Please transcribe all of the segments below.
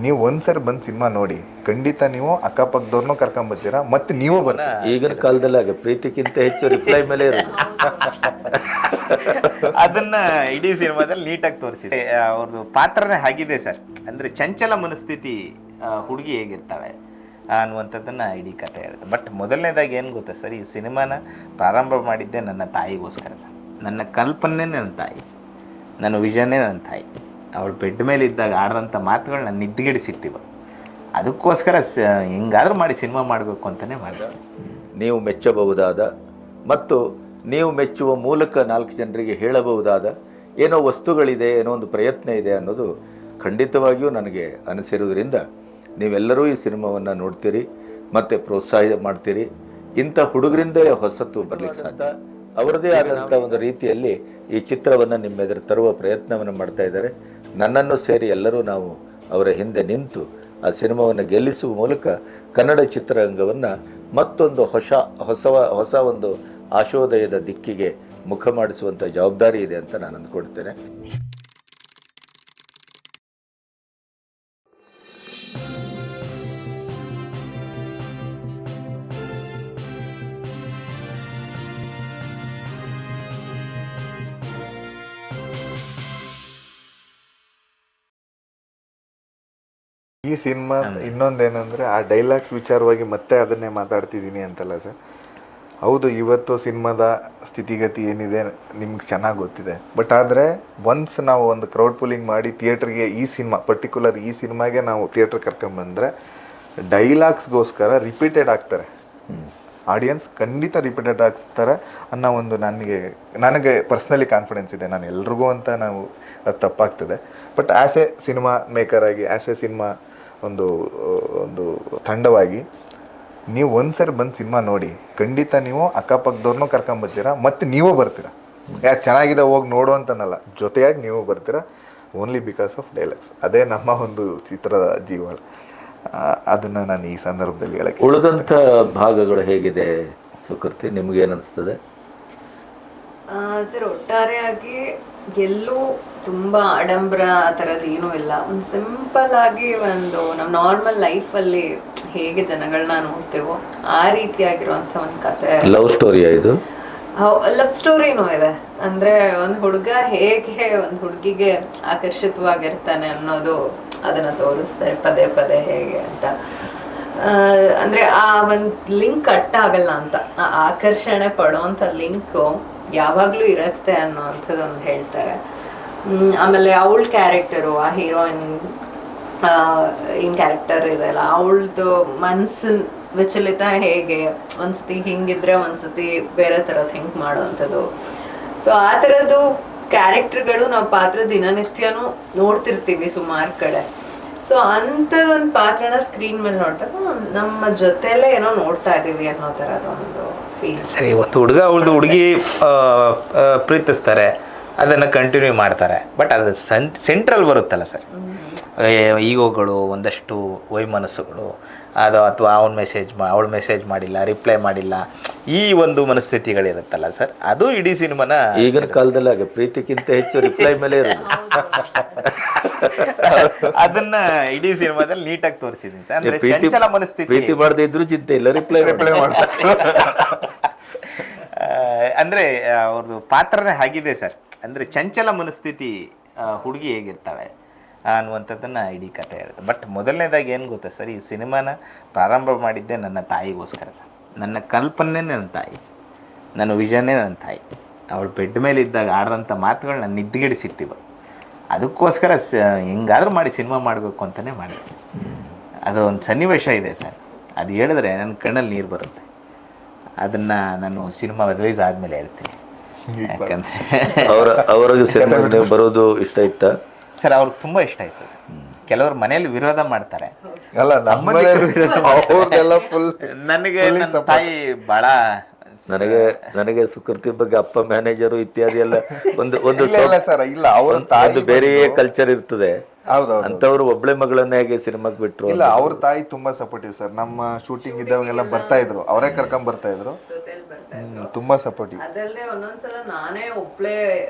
ನೀವು ಒಂದ್ಸರಿ ಬಂದು ಸಿನಿಮಾ ನೋಡಿ, ಖಂಡಿತ ನೀವು ಅಕ್ಕಪಕ್ಕದವ್ರನ್ನೂ ಕರ್ಕೊಂಬರ್ತೀರಾ, ಮತ್ತೆ ನೀವು ಬರ್ತೀರಾ. ಈಗಿನ ಕಾಲದಲ್ಲಿ ಹಾಗೆ ಪ್ರೀತಿಗಿಂತ ಹೆಚ್ಚು ರಿಪ್ಲೈ ಮೇಲೆ ಇರೋದು. ಅದನ್ನ ಇಡೀ ಸಿನಿಮಾದಲ್ಲಿ ನೀಟಾಗಿ ತೋರಿಸಿದೆ. ಅವ್ರದ್ದು ಪಾತ್ರನೇ ಆಗಿದೆ ಸರ್. ಅಂದರೆ ಚಂಚಲ ಮನಸ್ಥಿತಿ ಹುಡುಗಿ ಹೇಗಿರ್ತಾಳೆ ಅನ್ನುವಂಥದ್ದನ್ನು ಇಡೀ ಕಥೆ ಹೇಳಿದೆ. ಬಟ್ ಮೊದಲನೇದಾಗಿ ಏನು ಗೊತ್ತಾ ಸರ್, ಈ ಸಿನಿಮಾನ ಪ್ರಾರಂಭ ಮಾಡಿದ್ದೆ ನನ್ನ ತಾಯಿಗೋಸ್ಕರ ಸರ್. ನನ್ನ ಕಲ್ಪನೆ ನನ್ನ ತಾಯಿ, ನನ್ನ ವಿಷನ್ನೇ ನನ್ನ ತಾಯಿ. ಅವಳು ಬೆಡ್ ಮೇಲೆ ಇದ್ದಾಗ ಆಡಿದಂಥ ಮಾತುಗಳು ನನ್ನ ನಿದ್ದೆಗೆಡಿಸಿರ್ತೀವ. ಅದಕ್ಕೋಸ್ಕರ ಹೆಂಗಾದ್ರೂ ಮಾಡಿ ಸಿನಿಮಾ ಮಾಡಬೇಕು ಅಂತಲೇ ಮಾಡಿದೆ. ನೀವು ಮೆಚ್ಚಬಹುದಾದ ಮತ್ತು ನೀವು ಮೆಚ್ಚುವ ಮೂಲಕ 4 ಜನರಿಗೆ ಹೇಳಬಹುದಾದ ಏನೋ ವಸ್ತುಗಳಿದೆ, ಏನೋ ಒಂದು ಪ್ರಯತ್ನ ಇದೆ ಅನ್ನೋದು ಖಂಡಿತವಾಗಿಯೂ ನನಗೆ ಅನಿಸಿರುವುದರಿಂದ ನೀವೆಲ್ಲರೂ ಈ ಸಿನಿಮಾವನ್ನು ನೋಡ್ತೀರಿ ಮತ್ತು ಪ್ರೋತ್ಸಾಹ ಮಾಡ್ತೀರಿ. ಇಂಥ ಹುಡುಗರಿಂದಲೇ ಹೊಸತು ಬರಲಿಕ್ಕೆ ಸಾಧ್ಯ. ಅವರದೇ ಆದಂಥ ಒಂದು ರೀತಿಯಲ್ಲಿ ಈ ಚಿತ್ರವನ್ನು ನಿಮ್ಮೆದುರು ತರುವ ಪ್ರಯತ್ನವನ್ನು ಮಾಡ್ತಾ ಇದ್ದಾರೆ. ನನ್ನನ್ನು ಸೇರಿ ಎಲ್ಲರೂ ನಾವು ಅವರ ಹಿಂದೆ ನಿಂತು ಆ ಸಿನಿಮಾವನ್ನು ಗೆಲ್ಲಿಸುವ ಮೂಲಕ ಕನ್ನಡ ಚಿತ್ರರಂಗವನ್ನು ಮತ್ತೊಂದು ಹೊಸ ಒಂದು ಆಶೋದಯದ ದಿಕ್ಕಿಗೆ ಮುಖ ಮಾಡಿಸುವಂಥ ಜವಾಬ್ದಾರಿ ಇದೆ ಅಂತ ನಾನು ಅಂದ್ಕೊಳ್ತೇನೆ. ಈ ಸಿನಿಮಾ ಇನ್ನೊಂದೇನೆಂದರೆ, ಆ ಡೈಲಾಗ್ಸ್ ವಿಚಾರವಾಗಿ ಮತ್ತೆ ಅದನ್ನೇ ಮಾತಾಡ್ತಿದ್ದೀನಿ ಅಂತಲ್ಲ ಸರ್. ಹೌದು, ಇವತ್ತು ಸಿನಿಮಾದ ಸ್ಥಿತಿಗತಿ ಏನಿದೆ ನಿಮ್ಗೆ ಚೆನ್ನಾಗಿ ಗೊತ್ತಿದೆ. ಬಟ್ ಆದರೆ ಒನ್ಸ್ ನಾವು ಒಂದು ಕ್ರೌಡ್ ಪುಲ್ಲಿಂಗ್ ಮಾಡಿ ಥಿಯೇಟ್ರಿಗೆ ಈ ಸಿನಿಮಾ ಪರ್ಟಿಕ್ಯುಲರ್ ಈ ಸಿನಿಮಾಗೆ ನಾವು ಥಿಯೇಟ್ರ್ ಕರ್ಕೊಂಬಂದರೆ ಡೈಲಾಗ್ಸ್ಗೋಸ್ಕರ ರಿಪೀಟೆಡ್ ಆಗ್ತಾರೆ. ಆಡಿಯನ್ಸ್ ಖಂಡಿತ ರಿಪೀಟೆಡ್ ಆಗ್ತಾರೆ ಅನ್ನೋ ಒಂದು ನನಗೆ ಪರ್ಸ್ನಲಿ ಕಾನ್ಫಿಡೆನ್ಸ್ ಇದೆ. ನಾನು ಎಲ್ರಿಗೂ ಅಂತ ನಾವು ಅದು ತಪ್ಪಾಗ್ತದೆ. ಬಟ್ ಆ್ಯಸ್ ಎ ಸಿನಿಮಾ ಮೇಕರಾಗಿ, ಆ್ಯಸ್ ಎ ಸಿನಿಮಾ ಒಂದು ತಂಡವಾಗಿ ನೀವು ಒಂದ್ಸರಿ ಬಂದು ಸಿನಿಮಾ ನೋಡಿ, ಖಂಡಿತ ನೀವು ಅಕ್ಕಪಕ್ಕದವ್ರನ್ನೂ ಕರ್ಕೊಂಬರ್ತೀರಾ, ಮತ್ತು ನೀವು ಬರ್ತೀರಾ. ಯಾಕೆ ಚೆನ್ನಾಗಿದೆ ಹೋಗಿ ನೋಡು ಅಂತನಲ್ಲ, ಜೊತೆಯಾಗಿ ನೀವು ಬರ್ತೀರಾ. Only because of dialogues. ಅದೇ ನಮ್ಮ ಒಂದು ಚಿತ್ರದ ಜೀವಾಳ. ಅದನ್ನು ನಾನು ಈ ಸಂದರ್ಭದಲ್ಲಿ ಹೇಳಕ್ಕೆ. ಉಳಿದಂಥ ಭಾಗಗಳು ಹೇಗಿದೆ ಸುಕೃತಿ, ನಿಮಗೇನಿಸ್ತದೆ? ಸರ್, ಒಟ್ಟಾರೆಯಾಗಿ ಎಲ್ಲೂ ತುಂಬ ಆಡಂಬರ ಆ ಥರದ್ದು ಏನೂ ಇಲ್ಲ. ಒಂದು ಸಿಂಪಲ್ ಆಗಿ ಒಂದು ನಮ್ಮ ನಾರ್ಮಲ್ ಲೈಫಲ್ಲಿ ಹೇಗೆ ಜನಗಳನ್ನ ನೋಡ್ತೇವೋ ಆ ರೀತಿಯಾಗಿರುವಂಥ ಒಂದು ಕತೆ. ಲವ್ ಸ್ಟೋರಿಯಾ ಇದು? ಲವ್ ಸ್ಟೋರಿನೂ ಇದೆ. ಅಂದರೆ ಒಂದು ಹುಡುಗ ಹೇಗೆ ಒಂದು ಹುಡುಗಿಗೆ ಆಕರ್ಷಿತವಾಗಿರ್ತಾನೆ ಅನ್ನೋದು ಅದನ್ನು ತೋರಿಸ್ತಾರೆ ಪದೇ ಪದೇ ಹೇಗೆ ಅಂತ. ಅಂದರೆ ಆ ಒಂದು ಲಿಂಕ್ ಕಟ್ ಆಗಲ್ಲ ಅಂತ, ಆ ಆಕರ್ಷಣೆ ಪಡೋವಂಥ ಲಿಂಕು ಯಾವಾಗಲೂ ಇರುತ್ತೆ ಅನ್ನೋವಂಥದ್ದೊಂದು ಹೇಳ್ತಾರೆ. ಆಮೇಲೆ ಅವಳ ಕ್ಯಾರೆಕ್ಟರು, ಆ ಹೀರೋಯಿನ್ ಏನು ಕ್ಯಾರೆಕ್ಟರ್ ಇದೆಯಲ್ಲ, ಅವಳದು ಮನ್ಸಿನ ವಿಚಲಿತ ಹೇಗೆ ಒಂದ್ಸತಿ ಹಿಂಗಿದ್ರೆ ಒಂದ್ಸತಿ ಬೇರೆ ಥರ ಥಿಂಕ್ ಮಾಡೋವಂಥದ್ದು. ಸೊ ಆ ಥರದ್ದು ಕ್ಯಾರೆಕ್ಟರ್ಗಳು ನಾವು ಪಾತ್ರ ದಿನನಿತ್ಯನೂ ನೋಡ್ತಿರ್ತೀವಿ ಸುಮಾರು ಕಡೆ. ಸೊ ಅಂಥದ್ದೊಂದು ಪಾತ್ರನ ಸ್ಕ್ರೀನ್ ಮೇಲೆ ನೋಡಿದಾಗ ನಮ್ಮ ಜೊತೆಲೇ ಏನೋ ನೋಡ್ತಾ ಇದ್ದೀವಿ ಅನ್ನೋ ಥರದೊಂದು ಫೀಲ್. ಸರಿ, ಒಂದು ಹುಡುಗಿ ಪ್ರೀತಿಸ್ತಾರೆ, ಅದನ್ನು ಕಂಟಿನ್ಯೂ ಮಾಡ್ತಾರೆ. ಬಟ್ ಅದು ಸೆಂಟ್ರಲ್ ಬರುತ್ತಲ್ಲ ಸರ್, ಈಗೋಗಳು, ಒಂದಷ್ಟು ವೈಮನಸ್ಸುಗಳು, ಅದು ಅಥವಾ ಅವಳು ಮೆಸೇಜ್ ಮಾಡಿಲ್ಲ, ರಿಪ್ಲೈ ಮಾಡಿಲ್ಲ, ಈ ಒಂದು ಮನಸ್ಥಿತಿಗಳಿರುತ್ತಲ್ಲ ಸರ್, ಅದು ಇಡೀ ಸಿನಿಮಾನ ಈಗಿನ ಕಾಲದಲ್ಲಿ ಹಾಗೆ ಪ್ರೀತಿಗಿಂತ ಹೆಚ್ಚು ರಿಪ್ಲೈ ಮೇಲೆ ಇರೋದು. ಅದನ್ನ ಇಡೀ ಸಿನಿಮಾದಲ್ಲಿ ನೀಟಾಗಿ ತೋರಿಸಿದ್ದೀನಿ ಸರ್. ಅಂದ್ರೆ ಚಂಚಲ ಮನಸ್ಥಿತಿ, ಪ್ರೀತಿ ಮಾಡದೇ ಇದ್ರೂ ಚಿಂತೆ ಇಲ್ಲ, ರಿಪ್ಲೈ ಮಾಡ್ತಾರೆ. ಅಂದ್ರೆ ಅವ್ರದ್ದು ಪಾತ್ರನೇ ಆಗಿದೆ ಸರ್. ಅಂದ್ರೆ ಚಂಚಲ ಮನಸ್ಥಿತಿ ಹುಡುಗಿ ಹೇಗಿರ್ತಾಳೆ ಅನ್ನುವಂಥದ್ದನ್ನು ಇಡೀ ಕಥೆ ಹೇಳಿದೆ. ಬಟ್ ಮೊದಲನೇದಾಗಿ ಏನು ಗೊತ್ತಾ ಸರ್, ಈ ಸಿನಿಮಾನ ಪ್ರಾರಂಭ ಮಾಡಿದ್ದೆ ನನ್ನ ತಾಯಿಗೋಸ್ಕರ ಸರ್. ನನ್ನ ಕಲ್ಪನೆ ನನ್ನ ತಾಯಿ, ನನ್ನ ವಿಷನ್ನೇ ನನ್ನ ತಾಯಿ. ಅವಳು ಬೆಡ್ ಮೇಲೆ ಇದ್ದಾಗ ಆಡಿದಂಥ ಮಾತುಗಳು ನನ್ನ ನಿದ್ದೆಗೆಡಿಸಿರ್ತೀವ. ಅದಕ್ಕೋಸ್ಕರ ಹೆಂಗಾದ್ರೂ ಮಾಡಿ ಸಿನಿಮಾ ಮಾಡಬೇಕು ಅಂತಲೇ ಮಾಡಿದೆ ಸರ್. ಅದು ಒಂದು ಸನ್ನಿವೇಶ ಇದೆ ಸರ್, ಅದು ಹೇಳಿದ್ರೆ ನನ್ನ ಕಣ್ಣಲ್ಲಿ ನೀರು ಬರುತ್ತೆ. ಅದನ್ನು ನಾನು ಸಿನಿಮಾ ರಿಲೀಸ್ ಆದಮೇಲೆ ಹೇಳ್ತೀನಿ. ಯಾಕಂದರೆ ಅವ್ರಿಗೆ ಸಿನಿಮಾ ಬರೋದು ಇಷ್ಟ ಇತ್ತಾ ಸರ್? ಅವ್ರಿಗೆ ತುಂಬ ಇಷ್ಟ ಆಯಿತು ಸರ್. ಕೆಲವರು ಮನೆಯಲ್ಲಿ ವಿರೋಧ ಮಾಡ್ತಾರೆ. ನನಗೆ ನನ್ನ ತಾಯಿ ಭಾಳ, ನನಗೆ ಸುಕೃತಿ ಬಗ್ಗೆ ಅಪ್ಪ ಮ್ಯಾನೇಜರು ಇತ್ಯಾದಿ ಎಲ್ಲ ಒಂದು ಬೇರೆ ಕಲ್ಚರ್ ಇರ್ತದೆ. ಅಂತವ್ರು ಒಬ್ಳೆ ಮಗಳನ್ನ ಹೇಗೆ ಸಿನಿಮಾಗೆ ಬಿಟ್ರು? ಇಲ್ಲ, ಅವ್ರ ತಾಯಿ ತುಂಬಾ ಸಪೋರ್ಟಿವ್ ಸರ್. ನಮ್ಮ ಶೂಟಿಂಗ್ ಇದ್ದಾಗೆಲ್ಲ ಬರ್ತಾ ಇದ್ರು, ಅವರೇ ಕರ್ಕೊಂಡ್ ಬರ್ತಾ ಇದ್ರು. ಜೊತೆಲಿ ಬರ್ತಾ ಇದ್ರು. ತುಂಬಾ ಸಪೋರ್ಟಿವ್. ಅದಲ್ಲದೆ ಒಂದೊಂದ್ಸಲ ನಾನೇ ಒಬ್ಳೆ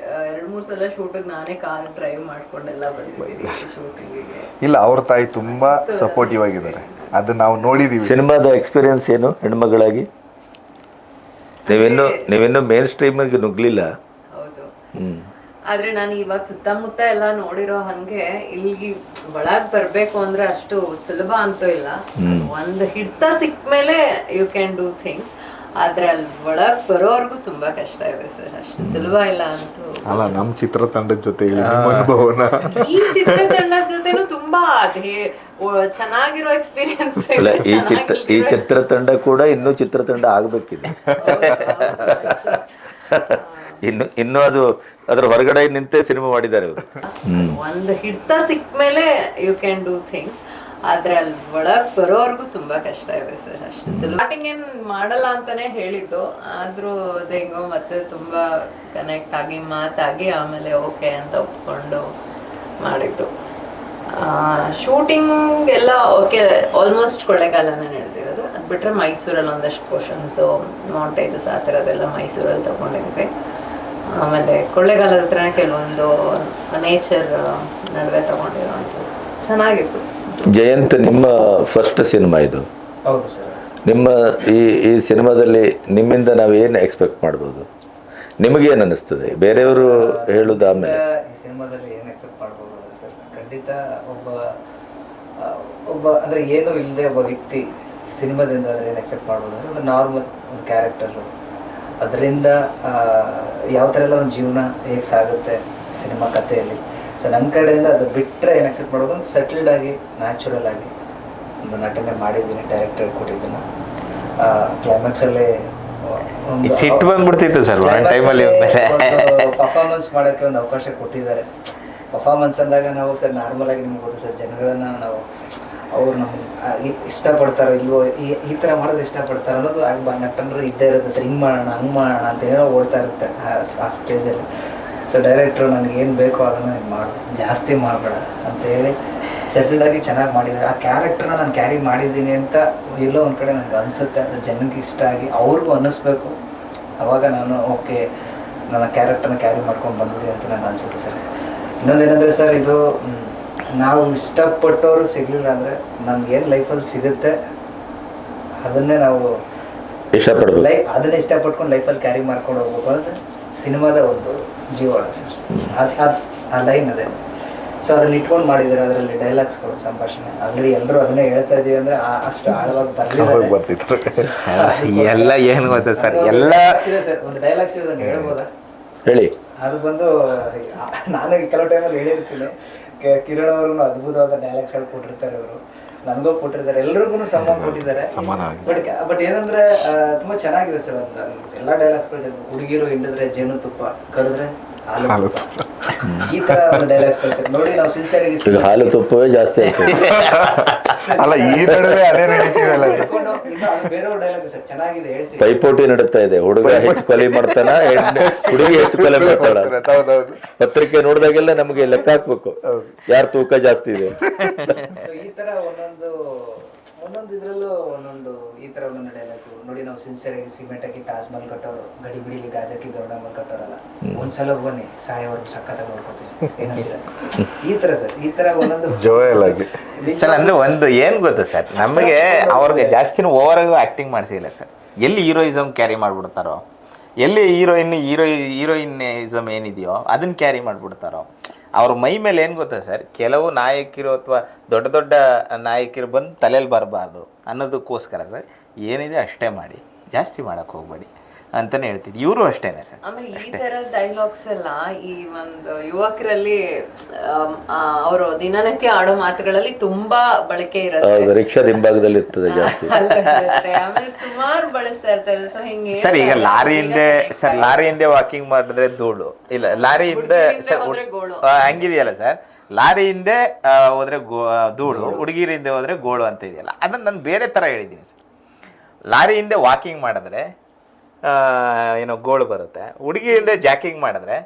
2-3 ಸಲ ಶೂಟಿಗೆ ನಾನೇ ಕಾರ್ ಡ್ರೈವ್ ಮಾಡ್ಕೊಂಡೆಲ್ಲ ಬಂದಿದ್ದೀನಿ ಶೂಟಿಂಗಿಗೆ. ಇಲ್ಲ, ಅವ್ರ ತಾಯಿ ತುಂಬಾ ಸಪೋರ್ಟಿವ್ ಆಗಿದ್ದಾರೆ, ಅದು ನಾವು ನೋಡಿದೀವಿ. ಸಿನಿಮಾದ ಎಕ್ಸ್ಪೀರಿಯನ್ಸ್ ಏನು ಹೆಣ್ಮಗಳಾಗಿ? ನೀವಿನ್ನೂ ಮೇನ್ ಸ್ಟ್ರೀಮಿಗೆ ನುಗ್ಲಿಲ್ಲ. ಹೌದು. ಆದ್ರೆ ನಾನು ಇವಾಗ ಸುತ್ತಮುತ್ತ ಎಲ್ಲ ನೋಡಿರೋ ಹಂಗೆ ಇಲ್ಲಿಗೆ ಒಳಗ್ ಬರ್ಬೇಕು ಅಂದ್ರೆ ಅಷ್ಟು ಸುಲಭ ಅಂತೂ ಇಲ್ಲ. ಒಂದ್ ಹಿಡ್ತ ಸಿಕ್ಮೇಲೆ ಯು ಕ್ಯಾನ್ ಡೂ ಥಿಂಗ್ಸ್. ಆದ್ರೆ ಅಲ್ಲಿ ಒಳಗ್ ಬರೋವರೆಗೂ ತುಂಬಾ ಕಷ್ಟ ಇದೆ ಸರ್, ಅಷ್ಟು ಸುಲಭ ಇಲ್ಲ ಅಂತೂ. ಅಲ್ಲ, ನಮ್ಮ ಚಿತ್ರತಂಡದ ಜೊತೆ ನಿಮ್ಮ ಅನುಭವನ ಈ ಚಿತ್ರತಂಡದ ಜೊತೆನೂ ತುಂಬಾ ಚೆನ್ನಾಗಿರೋ ಎಕ್ಸ್ಪೀರಿಯನ್ಸ್. ಈ ಚಿತ್ರತಂಡ ಕೂಡ ಇನ್ನೂ ಚಿತ್ರತಂಡ ಆಗ್ಬೇಕಿದೆ. ಇನ್ನು ಅದು ಅದ್ರ ಹೊರಗಡೆ ನಿಂತೇ ಸಿನಿಮಾ ಮಾಡಿದ್ದಾರೆ ಅವರು. ಒಂದು ಹಿಡ್ತ ಸಿಕ್ಮೇಲೆ ಯು ಕ್ಯಾನ್ ಡೂ ಥಿಂಗ್ಸ್. ಆದ್ರೆ ಅಲ್ಲಿ ಒಳಗ್ ಬರೋವರೆಗೂ ತುಂಬಾ ಕಷ್ಟ ಇದೆ ಸರ್, ಅಷ್ಟು ಸ್ಟಾರ್ಟಿಂಗ್ ಏನ್ ಮಾಡಲ್ಲ ಅಂತಾನೆ ಹೇಳಿದ್ದು. ಆದ್ರೂ ಅದು ಹೆಂಗೋ ಮತ್ತೆ ತುಂಬಾ ಕನೆಕ್ಟ್ ಆಗಿ ಮಾತಾಗಿ ಆಮೇಲೆ ಓಕೆ ಅಂತ ಒಪ್ಕೊಂಡು ಮಾಡಿದ್ದು. ಶೂಟಿಂಗ್ ಎಲ್ಲ ಓಕೆ, ಆಲ್ಮೋಸ್ಟ್ ಕೊಳ್ಳೇಗಾಲನೇ ನಡೆದಿರೋದು. ಅದು ಬಿಟ್ರೆ ಮೈಸೂರಲ್ಲಿ ಒಂದಷ್ಟು ಪೋರ್ಷನ್ಸು ಮಾಂಟೇಜಸ್ ಆ ಥರದ್ದೆಲ್ಲ ಮೈಸೂರಲ್ಲಿ ತಗೊಂಡಿದ್ವಿ. ಆಮೇಲೆ ಕೊಳ್ಳೇಗಾಲದ ಹತ್ರ ಕೆಲವೊಂದು ನೇಚರ್ ನಡುವೆ ತಗೊಂಡಿರೋಂಥದ್ದು ಚೆನ್ನಾಗಿತ್ತು. ಜಯಂತ್, ನಿಮ್ಮ ಫಸ್ಟ್ ಸಿನಿಮಾ ಇದು. ಹೌದು ಸರ್. ನಿಮ್ಮ ಈ ಸಿನಿಮಾದಲ್ಲಿ ನಿಮ್ಮಿಂದ ನಾವು ಏನು ಎಕ್ಸ್ಪೆಕ್ಟ್ ಮಾಡ್ಬೋದು? ನಿಮಗೇನು ಅನ್ನಿಸ್ತದೆ? ಬೇರೆಯವರು ಹೇಳೋದು ಆಮೇಲೆ. ಈ ಸಿನಿಮಾದಲ್ಲಿ ಏನು ಎಕ್ಸೆಪ್ಟ್ ಮಾಡ್ಬೋದು ಸರ್? ಖಂಡಿತ ಒಬ್ಬ ಅಂದರೆ ಏನೂ ಇಲ್ಲದೆ ಒಬ್ಬ ವ್ಯಕ್ತಿ ಸಿನಿಮಾದಿಂದ ಅಂದರೆ ಏನು ಎಕ್ಸೆಪ್ಟ್ ಮಾಡ್ಬೋದು ಅಂದರೆ ಒಂದು ನಾರ್ಮಲ್ ಒಂದು ಕ್ಯಾರೆಕ್ಟರು, ಅದರಿಂದ ಯಾವ ಥರ ಎಲ್ಲ ಒಂದು ಜೀವನ ಹೇಗೆ ಸಾಗುತ್ತೆ ಸಿನಿಮಾ ಕಥೆಯಲ್ಲಿ. ಸೊ ನನ್ನ ಕಡೆಯಿಂದ ಅದು ಬಿಟ್ಟರೆ ಏನು ಎಕ್ಸೆಪ್ಟ್ ಮಾಡೋದು ಒಂದು ಸೆಟಲ್ಡ್ ಆಗಿ ನ್ಯಾಚುರಲ್ ಆಗಿ ಒಂದು ನಟನೆ ಮಾಡಿದ್ದೀನಿ, ಡೈರೆಕ್ಟರ್ ಕೊಟ್ಟಿದ್ದೀನಿ. ಕ್ಲೈಮ್ಯಾಕ್ಸಲ್ಲಿ ಸಿಟ್ಟು ಬಂದ್ಬಿಡ್ತಿತ್ತು ಸರ್ ಟೈಮಲ್ಲಿ. ಪರ್ಫಾರ್ಮೆನ್ಸ್ ಮಾಡೋಕ್ಕೆ ಒಂದು ಅವಕಾಶ ಕೊಟ್ಟಿದ್ದಾರೆ. ಪರ್ಫಾರ್ಮೆನ್ಸ್ ಅಂದಾಗ ನಾವು ಸರ್ ನಾರ್ಮಲ್ ಆಗಿ ನಿಮ್ಗೆ ಗೊತ್ತು ಸರ್, ಜನಗಳನ್ನ ನಾವು ಅವ್ರು ನಮ್ಗೆ ಇಷ್ಟಪಡ್ತಾರೋ ಇಲ್ವೋ, ಈ ಥರ ಮಾಡಿದ್ರೆ ಇಷ್ಟಪಡ್ತಾರೆ ಅನ್ನೋದು ಆಗ ನಟನರು ಇದ್ದೇ ಇರುತ್ತೆ ಸರ್. ಹಿಂಗೆ ಮಾಡೋಣ ಹಂಗೆ ಮಾಡೋಣ ಅಂತ ಏನೋ ಓಡ್ತಾ ಇರುತ್ತೆ ಆ ಸ್ಟೇಜಲ್ಲಿ. ಸೊ ಡೈರೆಕ್ಟ್ರು ನನಗೇನು ಬೇಕೋ ಅದನ್ನು ಮಾಡು, ಜಾಸ್ತಿ ಮಾಡಬೇಡ ಅಂತೇಳಿ ಸೆಟಲ್ಡಾಗಿ ಚೆನ್ನಾಗಿ ಮಾಡಿದ್ದಾರೆ. ಆ ಕ್ಯಾರೆಕ್ಟರ್ನ ನಾನು ಕ್ಯಾರಿ ಮಾಡಿದ್ದೀನಿ ಅಂತ ಎಲ್ಲೋ ಒಂದು ಕಡೆ ನನಗೆ ಅನಿಸುತ್ತೆ. ಅದು ಜನಕ್ಕೆ ಇಷ್ಟ ಆಗಿ ಅವ್ರಿಗೂ ಅನ್ನಿಸ್ಬೇಕು. ಆವಾಗ ನಾನು ಓಕೆ, ನನ್ನ ಕ್ಯಾರೆಕ್ಟರ್ನ ಕ್ಯಾರಿ ಮಾಡ್ಕೊಂಡು ಬಂದಿದೆ ಅಂತ ನನಗೆ ಅನಿಸುತ್ತೆ ಸರ್. ಇನ್ನೊಂದೇನೆಂದರೆ ಸರ್, ಇದು ನಾವು ಇಷ್ಟಪಟ್ಟವರು ಸಿಗಲಿಲ್ಲ ಅಂದರೆ ನಮ್ಗೇನು ಲೈಫಲ್ಲಿ ಸಿಗುತ್ತೆ ಅದನ್ನೇ ನಾವು ಇಷ್ಟಪಡ್ಬೋದು. ಅದನ್ನೇ ಇಷ್ಟಪಟ್ಕೊಂಡು ಲೈಫಲ್ಲಿ ಕ್ಯಾರಿ ಮಾಡ್ಕೊಂಡು ಹೋಗ್ಬೇಕು ಅಂದರೆ ಸಿನಿಮಾದ ಒಂದು ಜೀವಾಳ ಸರ್. ಆ ಲೈನ್ ಅದೇ. ಸೊ ಅದನ್ನ ಇಟ್ಕೊಂಡು ಮಾಡಿದ್ದಾರೆ. ಅದರಲ್ಲಿ ಡೈಲಾಗ್ಸ್ಗಳು, ಸಂಭಾಷಣೆ ಆಲ್ರೆಡಿ ಎಲ್ಲರೂ ಅದನ್ನೇ ಹೇಳ್ತಾ ಇದೀವಿ ಅಂದರೆ ಅಷ್ಟು ಆಳವಾಗಿ ಬರ್ತಿದ್ದಾರೆ ಎಲ್ಲ ಏನು ಗೊತ್ತಾ ಸರ್, ಎಲ್ಲ ಸರ್. ಒಂದು ಡೈಲಾಗ್ಸ್ ಇದೆ, ಅದನ್ನು ಹೇಳ್ಬೋದಾ? ಹೇಳಿ. ಅದು ಬಂದು ನಾನು ಕೆಲವು ಟೈಮಲ್ಲಿ ಹೇಳಿರ್ತೀನಿ. ಕಿರಣ್ ಅವ್ರಿಗೂ ಅದ್ಭುತವಾದ ಡೈಲಾಗ್ಸ್ ಹೇಳಿ ಕೊಟ್ಟಿರ್ತಾರೆ, ಅವರು ನನಗೂ ಕೊಟ್ಟಿರ್ತಾರೆ, ಎಲ್ರಿಗೂ ಸಮಾನ ಕೊಟ್ಟಿದ್ದಾರೆ. ಬಟ್ ಏನಂದ್ರೆ ತುಂಬಾ ಚೆನ್ನಾಗಿದೆ ಸರ್. ಅಂತ ಎಲ್ಲ ಡೈಲಾಗ್ಸ್ಗಳು ಹುಡುಗಿರು ಹಿಂಡಿದ್ರೆ ಜೇನು ತುಪ್ಪ, ಕರೆದ್ರೆ ಹಾಲು ತುಪ್ಪ, ಈ ತರ ಒಂದು ಡೈಲಾಗ್ಸ್ ನೋಡಿ. ನಾವು ಸಿಲ್ಚರಿಗೆ ಹಾಲು ತುಪ್ಪವೇ ಜಾಸ್ತಿ ಅಲ್ಲ, ಈ ನಡುವೆ ಅದೇ ನಡೀತಿದಲ್ಲ ಬೇರೆಯವ್ರ ಡೈಲಾಗ್ ಸರ್ ಚೆನ್ನಾಗಿದೆ, ಹೇಳ್ತೀನಿ. ಪೈಪೋಟಿ ನಡೀತಾ ಇದೆ. ಹುಡುಗ ಹೆಚ್ಚು ಕೊಲೆ ಮಾಡ್ತಾನ, ಹುಡುಗಿ ಹೆಚ್ಚು ಕೊಲೆ ಮಾಡ್ತಾಳ. ಪತ್ರಿಕೆ ನೋಡಿದಾಗೆಲ್ಲ ನಮಗೆ ಲೆಕ್ಕ ಹಾಕ್ಬೇಕು ಯಾರು ತೂಕ ಜಾಸ್ತಿ ಇದೆ. ಈ ತರ ಒಂದೊಂದು ಇದ್ರಲ್ಲೂ ಒಂದೊಂದು ಈ ತರ ಒಂದೊಂದು ಡೈಲಾಗ್ ನೋಡಿ. ನಾವು ಸಿನ್ಸಿಯರಾಗಿ ಸಿಮೆಂಟ್ ಹಾಕಿ ತಾಜ್ ಮಹಲ್ ಕಟ್ಟೋರು, ಗಡಿ ಬಿಡಿಲಿ ಗಾಜಾಕಿ ಗರುಡ ಮಹಲ್ ಕಟ್ಟೋರಲ್ಲ. ಒಂದ್ಸಲ ಬನ್ನಿ ಸಾಯೋವರೆಗೂ ಸಖತ್ತಾಗಿ ನೋಡ್ಕೊತೀವಿ ಏನಂತೀರ? ಈ ತರ ಸರ್, ಈ ತರ ಒಂದೊಂದು ಸರ್. ಅಂದ್ರೆ ಒಂದು ಏನು ಗೊತ್ತಾ ಸರ್, ನಮಗೆ ಅವ್ರಿಗೆ ಜಾಸ್ತಿನೂ ಓವರಾಗೂ ಆ್ಯಕ್ಟಿಂಗ್ ಮಾಡಿಸಿಲ್ಲ ಸರ್. ಎಲ್ಲಿ ಹೀರೋಯಿಸಮ್ ಕ್ಯಾರಿ ಮಾಡಿಬಿಡ್ತಾರೋ, ಎಲ್ಲಿ ಹೀರೋಯಿನಿಸಮ್ ಏನಿದೆಯೋ ಅದನ್ನು ಕ್ಯಾರಿ ಮಾಡಿಬಿಡ್ತಾರೋ. ಅವ್ರ ಮೈ ಮೇಲೆ ಏನು ಗೊತ್ತಾ ಸರ್, ಕೆಲವು ನಾಯಕಿರು ಅಥವಾ ದೊಡ್ಡ ದೊಡ್ಡ ನಾಯಕಿರು ಬಂದು ತಲೆಯಲ್ಲಿ ಬರಬಾರ್ದು ಅನ್ನೋದಕ್ಕೋಸ್ಕರ ಸರ್ ಏನಿದೆ ಅಷ್ಟೇ ಮಾಡಿ, ಜಾಸ್ತಿ ಮಾಡೋಕ್ಕೆ ಹೋಗ್ಬೇಡಿ ಅಂತಾನೆ ಹೇಳ್ತಿದ್ವಿ. ಇವರು ಅಷ್ಟೇನೆ ಸರ್. ಆಮೇಲೆ ಈ ತರ ಡೈಲಾಗ್ಸ್ ಎಲ್ಲ ಈ ಒಂದು ಯುವಕರಲ್ಲಿ ಅವರು ದಿನನಿತ್ಯ ಆಡೋ ಮಾತುಗಳಲ್ಲಿ ತುಂಬಾ ಬಳಕೆ ಇರುತ್ತೆ. ರಿಕ್ಷಾ ಹಿಂಭಾಗದಲ್ಲಿ ಇರ್ತದೆ ಜಾಸ್ತಿ. ಆಮೇಲೆ ಸುಮಾರು ಬಳಸ್ತಾ ಇರ್ತಾರೆ. ಸೊ ಹಿಂಗೆ ಸರ್, ಈಗ ಲಾರಿ ಹಿಂದೆ ವಾಕಿಂಗ್ ಮಾಡಿದ್ರೆ ಧೂಳು ಇಲ್ಲ, ಲಾರಿ ಹಿಂದೆ ಹಂಗಿದೆಯಲ್ಲ ಸರ್. ಲಾರಿ ಹಿಂದೆ ಹೋದ್ರೆ ಧೂಳು, ಹುಡುಗಿರ ಹಿಂದೆ ಹೋದ್ರೆ ಗೋಳು ಅಂತ ಇದೆಯಲ್ಲ, ಅದನ್ನ ನಾನು ಬೇರೆ ತರ ಹೇಳಿದ್ದೀನಿ ಸರ್. ಲಾರಿ ಹಿಂದೆ ವಾಕಿಂಗ್ ಮಾಡಿದ್ರೆ ಏನೋ ಗೋಳು ಬರುತ್ತೆ, ಹುಡುಗಿಯಿಂದ ಜಾಕಿಂಗ್ ಮಾಡಿದ್ರೆ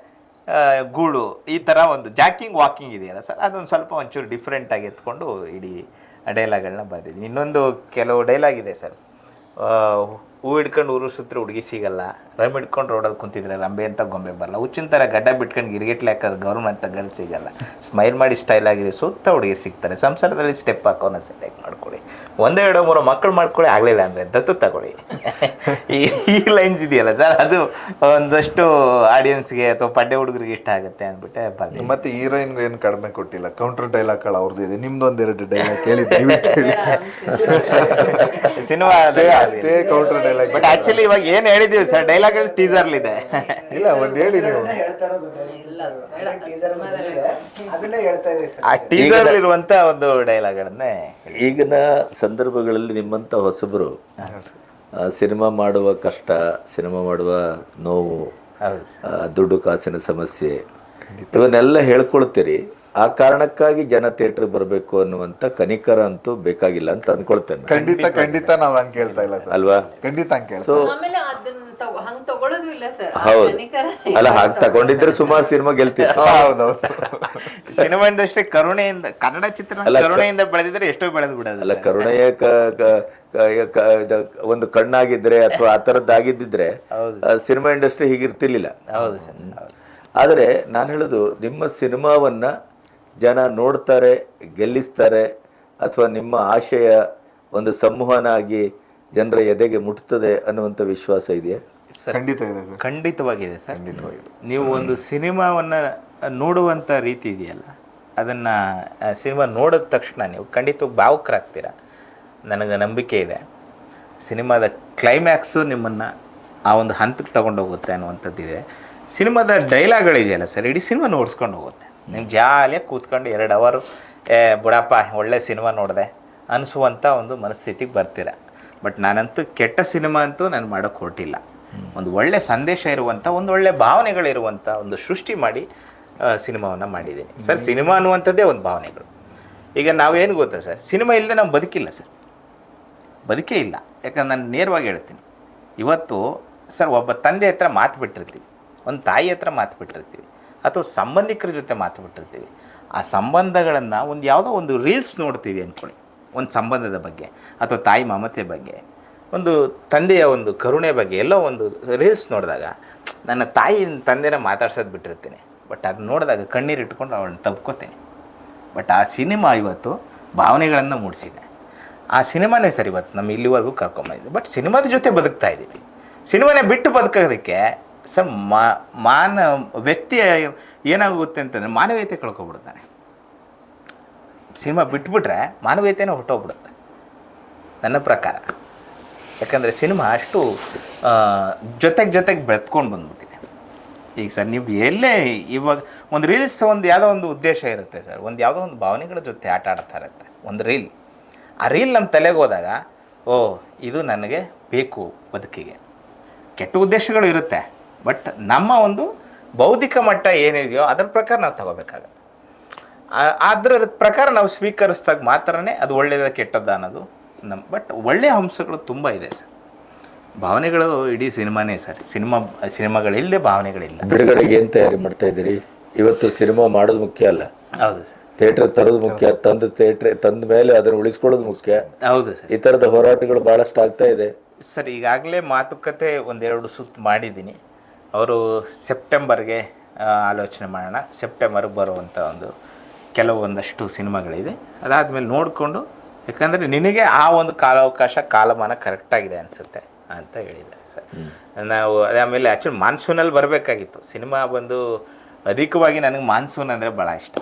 ಗೂಳು. ಈ ಥರ ಒಂದು ಜಾಕಿಂಗ್ ವಾಕಿಂಗ್ ಇದೆಯಲ್ಲ ಸರ್, ಅದೊಂದು ಸ್ವಲ್ಪ ಒಂಚೂರು ಡಿಫ್ರೆಂಟಾಗಿ ಎತ್ಕೊಂಡು ಇಡೀ ಡೈಲಾಗ್ಗಳನ್ನ ಬರೆದಿದ್ದೀನಿ. ಇನ್ನೊಂದು ಕೆಲವು ಡೈಲಾಗ್ ಇದೆ ಸರ್, ಹೂ ಹಿಡ್ಕೊಂಡು ಊರು ಸುತ್ತರೆ ಹುಡುಗಿ ಸಿಗಲ್ಲ, ರಮ್ ಹಿಡ್ಕೊಂಡು ರೋಡಲ್ಲಿ ಕುಂತಿದ್ರೆ ರಂಬೆ ಅಂತ ಗೊಂಬೆ ಬರಲ್ಲ, ಹುಚ್ಚಿನ ಥರ ಗಡ್ಡ ಬಿಟ್ಕೊಂಡು ಗಿರಿಗೆಟ್ಲೆ ಹಾಕೋದು ಗೌರ್ಮೆಂಟ್ ಅಂತ ಗರ್ಲ್ ಸಿಗಲ್ಲ, ಸ್ಮೈಲ್ ಮಾಡಿ ಸ್ಟೈಲ್ ಆಗಿರಿ ಸುತ್ತ ಹುಡುಗಿ ಸಿಗ್ತಾರೆ. ಸಂಸಾರದಲ್ಲಿ ಸ್ಟೆಪ್ ಹಾಕೋನ ಸೆಲೆಕ್ಟ್ ಮಾಡ್ಕೊಳ್ಳಿ, ಒಂದೋ ಎರಡೋ ಮೂರೋ ಮಕ್ಕಳು ಮಾಡ್ಕೊಳ್ಳಿ, ಆಗಲಿಲ್ಲ ಅಂದರೆ ದತ್ತು ತಗೊಳ್ಳಿ. ಈ ಲೈನ್ಸ್ ಇದೆಯಲ್ಲ ಸರ್, ಅದು ಒಂದಷ್ಟು ಆಡಿಯನ್ಸ್ಗೆ ಅಥವಾ ಪಡ್ಡೆ ಹುಡುಗರಿಗೆ ಇಷ್ಟ ಆಗುತ್ತೆ ಅಂದ್ಬಿಟ್ಟೆ ಬರ್ತೀನಿ. ಮತ್ತೆ ಹೀರೋಯಿನ್ಗೂ ಏನು ಕಡಿಮೆ ಕೊಟ್ಟಿಲ್ಲ, ಕೌಂಟರ್ ಡೈಲಾಗ್ಗಳು ಅವ್ರದ್ದು ಇದೆ, ನಿಮ್ದು ಒಂದೆರಡು ಡೈಲಾಗ್ ಕೇಳಿ ದಯವಿಟ್ಟು ಹೇಳಿ. ಸಿನಿಮಾ ಅಷ್ಟೇ ಕೌಂಟರ್ ಡೈಲಾಗ್. ಬಟ್ ಆಕ್ಚುಲಿ ಇವಾಗ ಏನು ಹೇಳಿದೀವಿ ಸರ್, ಡೈಲಾಗ್ ಟೀಸರ್ಲಿದೆ. ಇಲ್ಲ ಒಂದು ಹೇಳಿ ನೀವು. ಅದನ್ನೇ ಹೇಳ್ತಾ ಇದ್ದೀವಿ ಸರ್. ಆ ಟೀಸರ್ ಇರುವಂತ ಒಂದು ಡೈಲಾಗ್ಗಳನ್ನೇ ಈಗಿನ ಸಂದರ್ಭಗಳಲ್ಲಿ ನಿಮ್ಮಂಥ ಹೊಸಬರು ಸಿನಿಮಾ ಮಾಡುವ ಕಷ್ಟ, ಸಿನಿಮಾ ಮಾಡುವ ನೋವು, ಹೌದು ದುಡ್ಡು ಕಾಸಿನ ಸಮಸ್ಯೆ ಇವನ್ನೆಲ್ಲ ಹೇಳ್ಕೊಳ್ತೀರಿ. ಆ ಕಾರಣಕ್ಕಾಗಿ ಜನ ಥಿಯೇಟರ್ ಬರಬೇಕು ಅನ್ನುವಂಥ ಕನಿಕರ ಅಂತೂ ಬೇಕಾಗಿಲ್ಲ ಅಂತ ಅಂದ್ಕೊಳ್ತೇನೆ. ಖಂಡಿತ ನಾವ್ ಹಂಗೆ ಕೇಳ್ತಾ ಇಲ್ಲ ಸರ್, ಅಲ್ವಾ? ಖಂಡಿತ ಹಂಗೆ ಕೇಳ್ತಾ. ಸೊ ಆಮೇಲೆ ಅದನ್ನ ಹಂಗ್ ತಗೊಳ್ಳೋದು ಇಲ್ಲ ಸರ್. ಹೌದು, ಅಲ್ಲ ಹಾಗೆ ತಗೊಂಡಿದ್ರೆ ಸುಮಾರು ಸಿನಿಮಾ ಗೆಲ್ತಿತ್ತು. ಹೌದೌದು. ಸಿನಿಮಾ ಇಂಡಸ್ಟ್ರಿ ಕರುಣೆಯಿಂದ, ಕನ್ನಡ ಚಿತ್ರ ಕರುಣೆಯಿಂದ ಬೆಳೆದಿದ್ರೆ ಎಷ್ಟೋ ಬೆಳೆದು ಬಿಡೋದು. ಅಲ್ಲ, ಕರುಣೆಯ ಒಂದು ಕಣ್ಣಾಗಿದ್ರೆ ಅಥವಾ ಆ ಥರದ್ದಾಗಿದ್ದಿದ್ರೆ ಸಿನಿಮಾ ಇಂಡಸ್ಟ್ರಿ ಹೀಗಿರ್ತಿರ್ಲಿಲ್ಲ. ಹೌದು ಸರ್, ಹೌದು. ಆದರೆ ನಾನು ಹೇಳೋದು, ನಿಮ್ಮ ಸಿನಿಮಾವನ್ನ ಜನ ನೋಡ್ತಾರೆ, ಗೆಲ್ಲಿಸ್ತಾರೆ, ಅಥವಾ ನಿಮ್ಮ ಆಶಯ ಒಂದು ಸಂವಹನ ಆಗಿ ಜನರ ಎದೆಗೆ ಮುಟ್ತದೆ ಅನ್ನುವಂಥ ವಿಶ್ವಾಸ ಇದೆಯಾ? ಖಂಡಿತ ಇದೆ ಸರ್, ಖಂಡಿತವಾಗಿದೆ ಸರ್. ಖಂಡಿತವಾಗಿದೆ. ನೀವು ಒಂದು ಸಿನಿಮಾವನ್ನು ನೋಡುವಂಥ ರೀತಿ ಇದೆಯಲ್ಲ, ಅದನ್ನು ಸಿನಿಮಾ ನೋಡಿದ ತಕ್ಷಣ ನೀವು ಖಂಡಿತವಾಗಿ ಭಾವುಕರಾಗ್ತೀರ. ನನಗೆ ನಂಬಿಕೆ ಇದೆ ಸಿನಿಮಾದ ಕ್ಲೈಮ್ಯಾಕ್ಸು ನಿಮ್ಮನ್ನು ಆ ಒಂದು ಹಂತಕ್ಕೆ ತಗೊಂಡೋಗುತ್ತೆ ಅನ್ನುವಂಥದ್ದಿದೆ. ಸಿನಿಮಾದ ಡೈಲಾಗ್ಗಳಿದೆಯಲ್ಲ ಸರ್, ಇಡೀ ಸಿನಿಮಾ ನೋಡ್ಸ್ಕೊಂಡು ಹೋಗುತ್ತೆ. ನೀವು ಜಾಲಿಯಾಗಿ ಕೂತ್ಕೊಂಡು 2 ಅವರು ಬುಡಪ್ಪ ಒಳ್ಳೆ ಸಿನಿಮಾ ನೋಡಿದೆ ಅನಿಸುವಂಥ ಒಂದು ಮನಸ್ಥಿತಿಗೆ ಬರ್ತೀರ. ಬಟ್ ನಾನಂತೂ ಕೆಟ್ಟ ಸಿನಿಮಾ ಅಂತೂ ನಾನು ಮಾಡೋಕ್ಕೆ ಹೊರಟಿಲ್ಲ. ಒಂದು ಒಳ್ಳೆ ಸಂದೇಶ ಇರುವಂಥ, ಒಂದು ಒಳ್ಳೆ ಭಾವನೆಗಳಿರುವಂಥ ಒಂದು ಸೃಷ್ಟಿ ಮಾಡಿ ಸಿನಿಮಾವನ್ನು ಮಾಡಿದ್ದೀನಿ ಸರ್. ಸಿನಿಮಾ ಅನ್ನುವಂಥದ್ದೇ ಒಂದು ಭಾವನೆಗಳು. ಈಗ ನಾವೇನು ಗೊತ್ತಾ ಸರ್, ಸಿನಿಮಾ ಇಲ್ಲದೆ ನಾವು ಬದುಕಿಲ್ಲ ಸರ್, ಬದುಕೇ ಇಲ್ಲ. ಯಾಕಂದ್ರೆ ನಾನು ನೇರವಾಗಿ ಹೇಳ್ತೀನಿ, ಇವತ್ತು ಸರ್ ಒಬ್ಬ ತಂದೆ ಹತ್ರ ಮಾತು ಬಿಟ್ಟಿರ್ತೀವಿ, ಒಂದು ತಾಯಿ ಹತ್ರ ಮಾತು ಬಿಟ್ಟಿರ್ತೀವಿ, ಅಥವಾ ಸಂಬಂಧಿಕರ ಜೊತೆ ಮಾತು ಬಿಟ್ಟಿರ್ತೀವಿ. ಆ ಸಂಬಂಧಗಳನ್ನು ಒಂದು ಯಾವುದೋ ಒಂದು ರೀಲ್ಸ್ ನೋಡ್ತೀವಿ ಅಂದ್ಕೊಳ್ಳಿ, ಒಂದು ಸಂಬಂಧದ ಬಗ್ಗೆ ಅಥವಾ ತಾಯಿ ಮಮತೆ ಬಗ್ಗೆ, ಒಂದು ತಂದೆಯ ಒಂದು ಕರುಣೆ ಬಗ್ಗೆ ಎಲ್ಲೋ ಒಂದು ರೀಲ್ಸ್ ನೋಡಿದಾಗ ನನ್ನ ತಾಯಿ ತಂದೆನ ಮಾತಾಡ್ಸೋದು ಬಿಟ್ಟಿರ್ತೀನಿ. ಬಟ್ ಅದು ನೋಡಿದಾಗ ಕಣ್ಣೀರು ಇಟ್ಕೊಂಡು ಅವಳನ್ನ ತಬ್ಕೋತೀನಿ. ಬಟ್ ಆ ಸಿನಿಮಾ ಇವತ್ತು ಭಾವನೆಗಳನ್ನು ಮೂಡಿಸಿದೆ. ಆ ಸಿನಿಮಾನೇ ಸರ್ ಇವತ್ತು ನಮ್ಮ ಇಲ್ಲಿವರೆಗೂ ಕರ್ಕೊಂಬಂದಿದೆ. ಬಟ್ ಸಿನಿಮಾದ ಜೊತೆ ಬದುಕ್ತಾ ಇದ್ದೀವಿ. ಸಿನಿಮಾನೇ ಬಿಟ್ಟು ಬದುಕೋದಕ್ಕೆ ಸರ್ ವ್ಯಕ್ತಿಯ ಏನಾಗುತ್ತೆ ಅಂತಂದರೆ ಮಾನವೀಯತೆ ಕಳ್ಕೊಬಿಡ್ತಾನೆ. ಸಿನಿಮಾ ಬಿಟ್ಬಿಟ್ರೆ ಮಾನವೀಯತೆನೇ ಹೊಟ್ಟೋಗ್ಬಿಡುತ್ತೆ ನನ್ನ ಪ್ರಕಾರ. ಯಾಕಂದರೆ ಸಿನಿಮಾ ಅಷ್ಟು ಜೊತೆಗೆ ಬೆಳೆದ್ಕೊಂಡು ಬಂದ್ಬಿಟ್ಟಿದೆ. ಈಗ ಸರ್ ನೀವು ಎಲ್ಲೇ ಇವಾಗ ಒಂದು ರೀಲ್ಸ್ ಒಂದು ಯಾವುದೋ ಒಂದು ಉದ್ದೇಶ ಇರುತ್ತೆ ಸರ್, ಒಂದು ಯಾವುದೋ ಒಂದು ಭಾವನೆಗಳ ಜೊತೆ ಆಟ ಆಡ್ತಾ ಇರುತ್ತೆ ಒಂದು ರೀಲ್. ಆ ರೀಲ್ ನಮ್ಮ ತಲೆಗೆ ಹೋದಾಗ ಓ ಇದು ನನಗೆ ಬೇಕು ಬದುಕಿಗೆ. ಕೆಟ್ಟ ಉದ್ದೇಶಗಳು ಇರುತ್ತೆ, ಬಟ್ ನಮ್ಮ ಒಂದು ಬೌದ್ಧಿಕ ಮಟ್ಟ ಏನಿದೆಯೋ ಅದರ ಪ್ರಕಾರ ನಾವು ತಗೋಬೇಕಾಗತ್ತೆ. ಅದರ ಪ್ರಕಾರ ನಾವು ಸ್ವೀಕರಿಸಿದಾಗ ಮಾತ್ರನೇ ಅದು ಒಳ್ಳೆಯದ ಕೆಟ್ಟದ್ದ ಅನ್ನೋದು ಬಟ್ ಒಳ್ಳೆಯ ಅಂಶಗಳು ತುಂಬ ಇದೆ ಸರ್. ಭಾವನೆಗಳು ಇಡೀ ಸಿನಿಮಾನೇ ಸರ್. ಸಿನಿಮಾಗಳಿಲ್ಲದೆ ಭಾವನೆಗಳಿಲ್ಲ. ಬಿಡುಗಡೆಗೆ ಏನು ತಯಾರಿ ಮಾಡ್ತಾ ಇದ್ದೀರಿ? ಇವತ್ತು ಸಿನಿಮಾ ಮಾಡೋದು ಮುಖ್ಯ ಅಲ್ಲ, ಹೌದು ಸರ್. ಥಿಯೇಟರ್ ತರೋದು ಮುಖ್ಯ, ತಂದ ಮೇಲೆ ಅದನ್ನು ಉಳಿಸ್ಕೊಳ್ಳೋದು ಮುಖ್ಯ. ಹೌದು ಸರ್. ಈ ಥರದ ಹೋರಾಟಗಳು ಭಾಳಷ್ಟು ಆಗ್ತಾ ಇದೆ ಸರ್. ಈಗಾಗಲೇ ಮಾತುಕತೆ 1-2 ಸುತ್ತು ಮಾಡಿದ್ದೀನಿ. ಅವರು ಸೆಪ್ಟೆಂಬರ್ಗೆ ಆಲೋಚನೆ ಮಾಡೋಣ, ಸೆಪ್ಟೆಂಬರ್ಗೆ ಬರುವಂಥ ಕೆಲವೊಂದಷ್ಟು ಸಿನಿಮಾಗಳಿದೆ. ಅದಾದಮೇಲೆ ನೋಡಿಕೊಂಡು, ಯಾಕಂದರೆ ನಿನಗೆ ಆ ಒಂದು ಕಾಲಾವಕಾಶ ಕಾಲಮಾನ ಕರೆಕ್ಟಾಗಿದೆ ಅನಿಸುತ್ತೆ ಅಂತ ಹೇಳಿದ್ದಾರೆ ಸರ್. ನಾವು ಆಮೇಲೆ ಆ್ಯಕ್ಚುಲಿ ಮಾನ್ಸೂನಲ್ಲಿ ಬರಬೇಕಾಗಿತ್ತು ಸಿನಿಮಾ. ಅಧಿಕವಾಗಿ ನನಗೆ ಮಾನ್ಸೂನ್ ಅಂದರೆ ಭಾಳ ಇಷ್ಟ.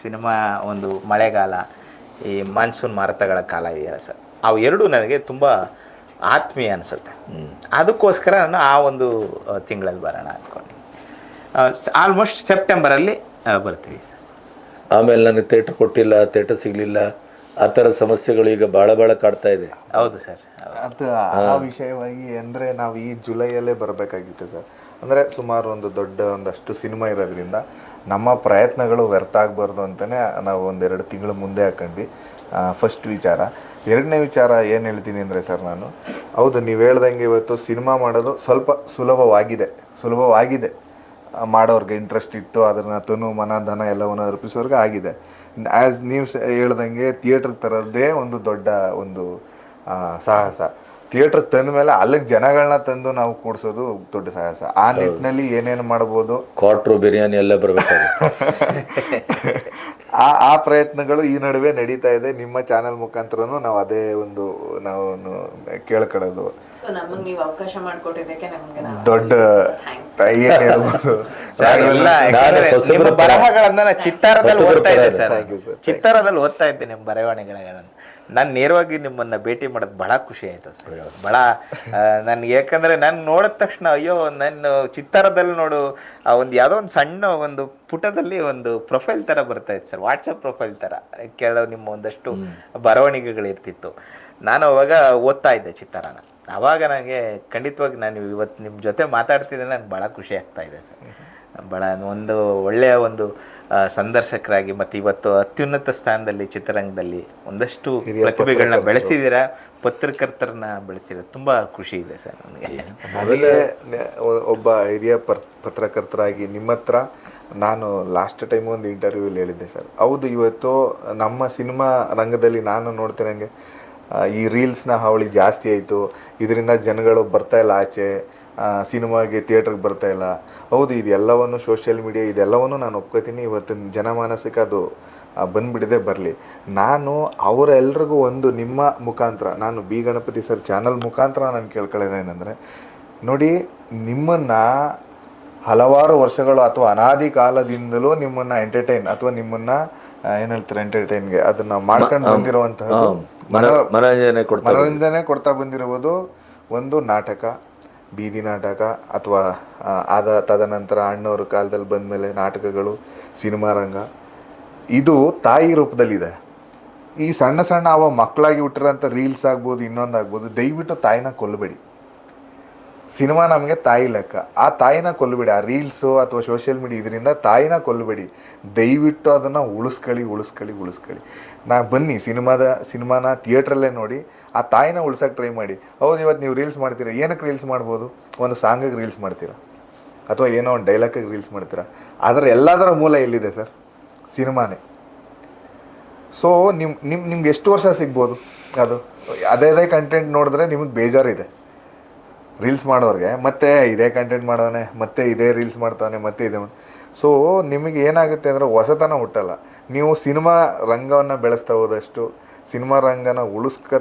ಸಿನಿಮಾ ಒಂದು ಮಳೆಗಾಲ, ಈ ಮಾನ್ಸೂನ್ ಮಾರುತಗಳ ಕಾಲ ಇದೆಯಲ್ಲ ಸರ್, ಅವು ಎರಡೂ ನನಗೆ ತುಂಬ ಆತ್ಮೀಯ ಅನಿಸುತ್ತೆ. ಅದಕ್ಕೋಸ್ಕರ ನಾನು ಆ ಒಂದು ತಿಂಗಳಲ್ಲಿ ಬರೋಣ ಅಂದ್ಕೊಂಡು ಆಲ್ಮೋಸ್ಟ್ ಸೆಪ್ಟೆಂಬರಲ್ಲಿ ಬರ್ತೀವಿ ಸರ್. ಆಮೇಲೆ ನನಗೆ ಥಿಯೇಟರ್ ಕೊಟ್ಟಿಲ್ಲ, ಥಿಯೇಟರ್ ಸಿಗಲಿಲ್ಲ, ಆ ಥರ ಸಮಸ್ಯೆಗಳು ಈಗ ಭಾಳ ಕಾಡ್ತಾ ಇದೆ. ಹೌದು ಸರ್. ಅದು ಆ ವಿಷಯವಾಗಿ ಅಂದರೆ ನಾವು ಈ ಜುಲೈಯಲ್ಲೇ ಬರಬೇಕಾಗಿತ್ತು ಸರ್. ಅಂದರೆ ಸುಮಾರು ಒಂದಷ್ಟು ಸಿನಿಮಾ ಇರೋದ್ರಿಂದ ನಮ್ಮ ಪ್ರಯತ್ನಗಳು ವ್ಯರ್ಥ ಆಗಬಾರ್ದು ಅಂತಲೇ ನಾವು 1-2 ತಿಂಗಳು ಮುಂದೆ ಹಾಕೊಂಡ್ವಿ. ಫಸ್ಟ್ ವಿಚಾರ. 2ನೇ ವಿಚಾರ ಏನು ಹೇಳ್ತೀನಿ ಅಂದರೆ ಸರ್, ನಾನು ಹೌದು ನೀವು ಹೇಳ್ದಂಗೆ ಇವತ್ತು ಸಿನಿಮಾ ಮಾಡೋದು ಸ್ವಲ್ಪ ಸುಲಭವಾಗಿದೆ ಮಾಡೋರ್ಗೆ, ಇಂಟ್ರೆಸ್ಟ್ ಇಟ್ಟು ಅದನ್ನು ತನು ಮನ ಧನ ಎಲ್ಲವನ್ನು ಅರ್ಪಿಸೋರ್ಗೆ ಆಗಿದೆ. ನೀವು ಹೇಳ್ದಂಗೆ ಥಿಯೇಟ್ರಿಗೆ ತರೋದೇ ಒಂದು ದೊಡ್ಡ ಒಂದು ಸಾಹಸ. ಥಿಯೇಟ್ರಿಗೆ ತಂದ ಮೇಲೆ ಅಲ್ಲಿಗೆ ಜನಗಳನ್ನ ತಂದು ನಾವು ಕೂಡ್ಸೋದು ದೊಡ್ಡ ಸಾಹಸ. ಆ ನಿಟ್ಟಿನಲ್ಲಿ ಏನೇನು ಮಾಡ್ಬೋದು, ಕ್ವಾರ್ಟ್ರು ಬಿರಿಯಾನಿ ಎಲ್ಲ ಬರಬೇಕಾಗುತ್ತೆ. ಆ ಪ್ರಯತ್ನಗಳು ಈ ನಡುವೆ ನಡೀತಾ ಇದೆ. ನಿಮ್ಮ ಚಾನಲ್ ಮುಖಾಂತರನೂ ನಾವು ಅದೇ ಒಂದು ನಾವು ಕೇಳ್ಕೊಳ್ಳೋದು ಸೊ ನಮಗೆ ನೀವು ಅವಕಾಶ ಮಾಡಿಕೊಟ್ಟಿದ್ದಕ್ಕೆ ನಮಗೆ ದೊಡ್ಡ ಏನು ಹೇಳ್ಬೋದು. ನಿಮ್ಮ ಬರಹಗಳನ್ನ ಚಿತ್ತಾರದಲ್ಲಿ ಓದ್ತಾ ಇದ್ದೆ ಸರ್. Thank you, sir. ಚಿತ್ತಾರದಲ್ಲಿ ಓದ್ತಾ ಇದ್ದೆ ನಿಮ್ಮ ಬರವಣಿಗೆಗಳನ್ನು. ನಾನು ನೇರವಾಗಿ ನಿಮ್ಮನ್ನ ಭೇಟಿ ಮಾಡೋದು ಬಹಳ ಖುಷಿ ಆಯ್ತು ಸರ್. ಬಹಳ ನನ್ಗೆ, ಯಾಕಂದ್ರೆ ನಾನು ನೋಡಿದ ತಕ್ಷಣ ಅಯ್ಯೋ ನಾನು ಚಿತ್ತಾರದಲ್ಲಿ ನೋಡು ಆ ಒಂದು ಯಾವುದೋ ಒಂದು ಸಣ್ಣ ಒಂದು ಪುಟದಲ್ಲಿ ಒಂದು ಪ್ರೊಫೈಲ್ ತರ ಬರ್ತಾ ಇತ್ತು ಸರ್, ವಾಟ್ಸಪ್ ಪ್ರೊಫೈಲ್ ತರ ಕೆಲವು ನಿಮ್ಮ ಒಂದಷ್ಟು ಬರವಣಿಗೆಗಳಿರ್ತಿತ್ತು. ನಾನು ಅವಾಗ ಓದ್ತಾ ಇದ್ದೆ ಚಿತ್ತಾರನ. ಆವಾಗ ನನಗೆ ಖಂಡಿತವಾಗಿ ನಾನು ಇವತ್ತು ನಿಮ್ಮ ಜೊತೆ ಮಾತಾಡ್ತಿದ್ದೆ, ನನಗೆ ಭಾಳ ಖುಷಿ ಆಗ್ತಾ ಇದೆ ಸರ್. ಭಾಳ ಒಂದು ಒಳ್ಳೆಯ ಒಂದು ಸಂದರ್ಶಕರಾಗಿ ಮತ್ತು ಇವತ್ತು ಅತ್ಯುನ್ನತ ಸ್ಥಾನದಲ್ಲಿ ಚಿತ್ರರಂಗದಲ್ಲಿ ಒಂದಷ್ಟು ಪ್ರತಿಭೆಗಳನ್ನ ಬೆಳೆಸಿದ್ದೀರಾ, ಪತ್ರಕರ್ತರನ್ನ ಬೆಳೆಸಿದ್ದೀರಾ. ತುಂಬ ಖುಷಿ ಇದೆ ಸರ್ ನನಗೆ. ಆಮೇಲೆ ಒಬ್ಬ ಹಿರಿಯ ಪತ್ರಕರ್ತರಾಗಿ ನಿಮ್ಮ ಹತ್ರ ನಾನು ಲಾಸ್ಟ್ ಟೈಮ್ ಒಂದು ಇಂಟರ್ವ್ಯೂಲಿ ಹೇಳಿದ್ದೆ ಸರ್. ಹೌದು, ಇವತ್ತು ನಮ್ಮ ಸಿನಿಮಾ ರಂಗದಲ್ಲಿ ನಾನು ನೋಡ್ತಿರಂಗೆ ಈ ರೀಲ್ಸ್ನ ಹಾವಳಿ ಜಾಸ್ತಿ ಆಯಿತು. ಇದರಿಂದ ಜನಗಳು ಬರ್ತಾಯಿಲ್ಲ ಆಚೆ, ಸಿನಿಮಾಗೆ ಥಿಯೇಟ್ರಿಗೆ ಬರ್ತಾಯಿಲ್ಲ. ಹೌದು, ಇದೆಲ್ಲವನ್ನು ಸೋಷಿಯಲ್ ಮೀಡಿಯಾ ಇದೆಲ್ಲವನ್ನು ನಾನು ಒಪ್ಕೋತೀನಿ. ಇವತ್ತಿನ ಜನಮಾನಸಕ್ಕೆ ಅದು ಬಂದುಬಿಟ್ಟಿದೆ. ಬರಲಿ, ನಾನು ಅವರೆಲ್ರಿಗೂ ಒಂದು ನಿಮ್ಮ ಮುಖಾಂತರ, ನಾನು ಬಿ ಗಣಪತಿ ಸರ್ ಚಾನಲ್ ಮುಖಾಂತರ ನಾನು ಕೇಳ್ಕೊಳ್ಳೋದೇನೆಂದರೆ, ನೋಡಿ, ನಿಮ್ಮನ್ನು ಹಲವಾರು ವರ್ಷಗಳು ಅಥವಾ ಅನಾದಿ ಕಾಲದಿಂದಲೂ ನಿಮ್ಮನ್ನು ಎಂಟರ್ಟೈನ್ ಅಥವಾ ನಿಮ್ಮನ್ನು ಏನು ಹೇಳ್ತಾರೆ ಎಂಟರ್ಟೈನ್ಗೆ ಅದನ್ನು ಮಾಡ್ಕೊಂಡು ಬಂದಿರುವಂತಹದ್ದು ಮನೋರಂಜನೆ ಕೊಡ್ತಾ ಬಂದಿರುವುದು ಒಂದು ನಾಟಕ, ಬೀದಿ ನಾಟಕ ಅಥವಾ ತದನಂತರ ಅಣ್ಣವ್ರ ಕಾಲದಲ್ಲಿ ಬಂದಮೇಲೆ ನಾಟಕಗಳು, ಸಿನಿಮಾ ರಂಗ. ಇದು ತಾಯಿ ರೂಪದಲ್ಲಿದೆ. ಈ ಸಣ್ಣ ಸಣ್ಣ ಅವ ಮಕ್ಕಳಾಗಿ ಹುಟ್ಟಿರೋಂಥ ರೀಲ್ಸ್ ಆಗ್ಬೋದು, ಇನ್ನೊಂದಾಗ್ಬೋದು, ದಯವಿಟ್ಟು ತಾಯಿನ ಕೊಲ್ಲಬೇಡಿ. ಸಿನಿಮಾ ನಮಗೆ ತಾಯಿ ಲೆಕ್ಕ. ಆ ತಾಯಿನ ಕೊಲ್ಲಬೇಡಿ. ಆ ರೀಲ್ಸು ಅಥವಾ ಸೋಷಿಯಲ್ ಮೀಡಿಯಾ ಇದರಿಂದ ತಾಯಿನ ಕೊಲ್ಲಬೇಡಿ. ದಯವಿಟ್ಟು ಅದನ್ನು ಉಳಿಸ್ಕೊಳ್ಳಿ. ಬನ್ನಿ ಸಿನಿಮಾನ ಥಿಯೇಟ್ರಲ್ಲೇ ನೋಡಿ, ಆ ತಾಯಿನ ಉಳ್ಸೋಕ್ಕೆ ಟ್ರೈ ಮಾಡಿ. ಹೌದು, ಇವತ್ತು ನೀವು ರೀಲ್ಸ್ ಮಾಡ್ತೀರಾ, ಏನಕ್ಕೆ ರೀಲ್ಸ್ ಮಾಡ್ಬೋದು? ಒಂದು ಸಾಂಗಿಗೆ ರೀಲ್ಸ್ ಮಾಡ್ತೀರಾ ಅಥವಾ ಏನೋ ಒಂದು ಡೈಲಾಗಿಗೆ ರೀಲ್ಸ್ ಮಾಡ್ತೀರಾ. ಆದರೆ ಎಲ್ಲದರ ಮೂಲ ಎಲ್ಲಿದೆ ಸರ್? ಸಿನಿಮಾನೇ. ಸೊ ನಿಮ್ಗೆ ಎಷ್ಟು ವರ್ಷ ಸಿಗ್ಬೋದು? ಅದೇ ಕಂಟೆಂಟ್ ನೋಡಿದ್ರೆ ನಿಮಗೆ ಬೇಜಾರಿದೆ ರೀಲ್ಸ್ ಮಾಡೋರಿಗೆ. ಮತ್ತೆ ಇದೇ ಕಂಟೆಂಟ್ ಮಾಡೋನೆ, ಮತ್ತೆ ಇದೇ ರೀಲ್ಸ್ ಮಾಡ್ತಾನೆ, ಮತ್ತೆ ಇದೆ. ಸೊ ನಿಮಗೆ ಏನಾಗುತ್ತೆ ಅಂದರೆ ಹೊಸತನ ಹುಟ್ಟಲ್ಲ. ನೀವು ಸಿನಿಮಾ ರಂಗವನ್ನು ಬೆಳೆಸ್ತಾ ಹೋದಷ್ಟು, ಸಿನಿಮಾ ರಂಗನ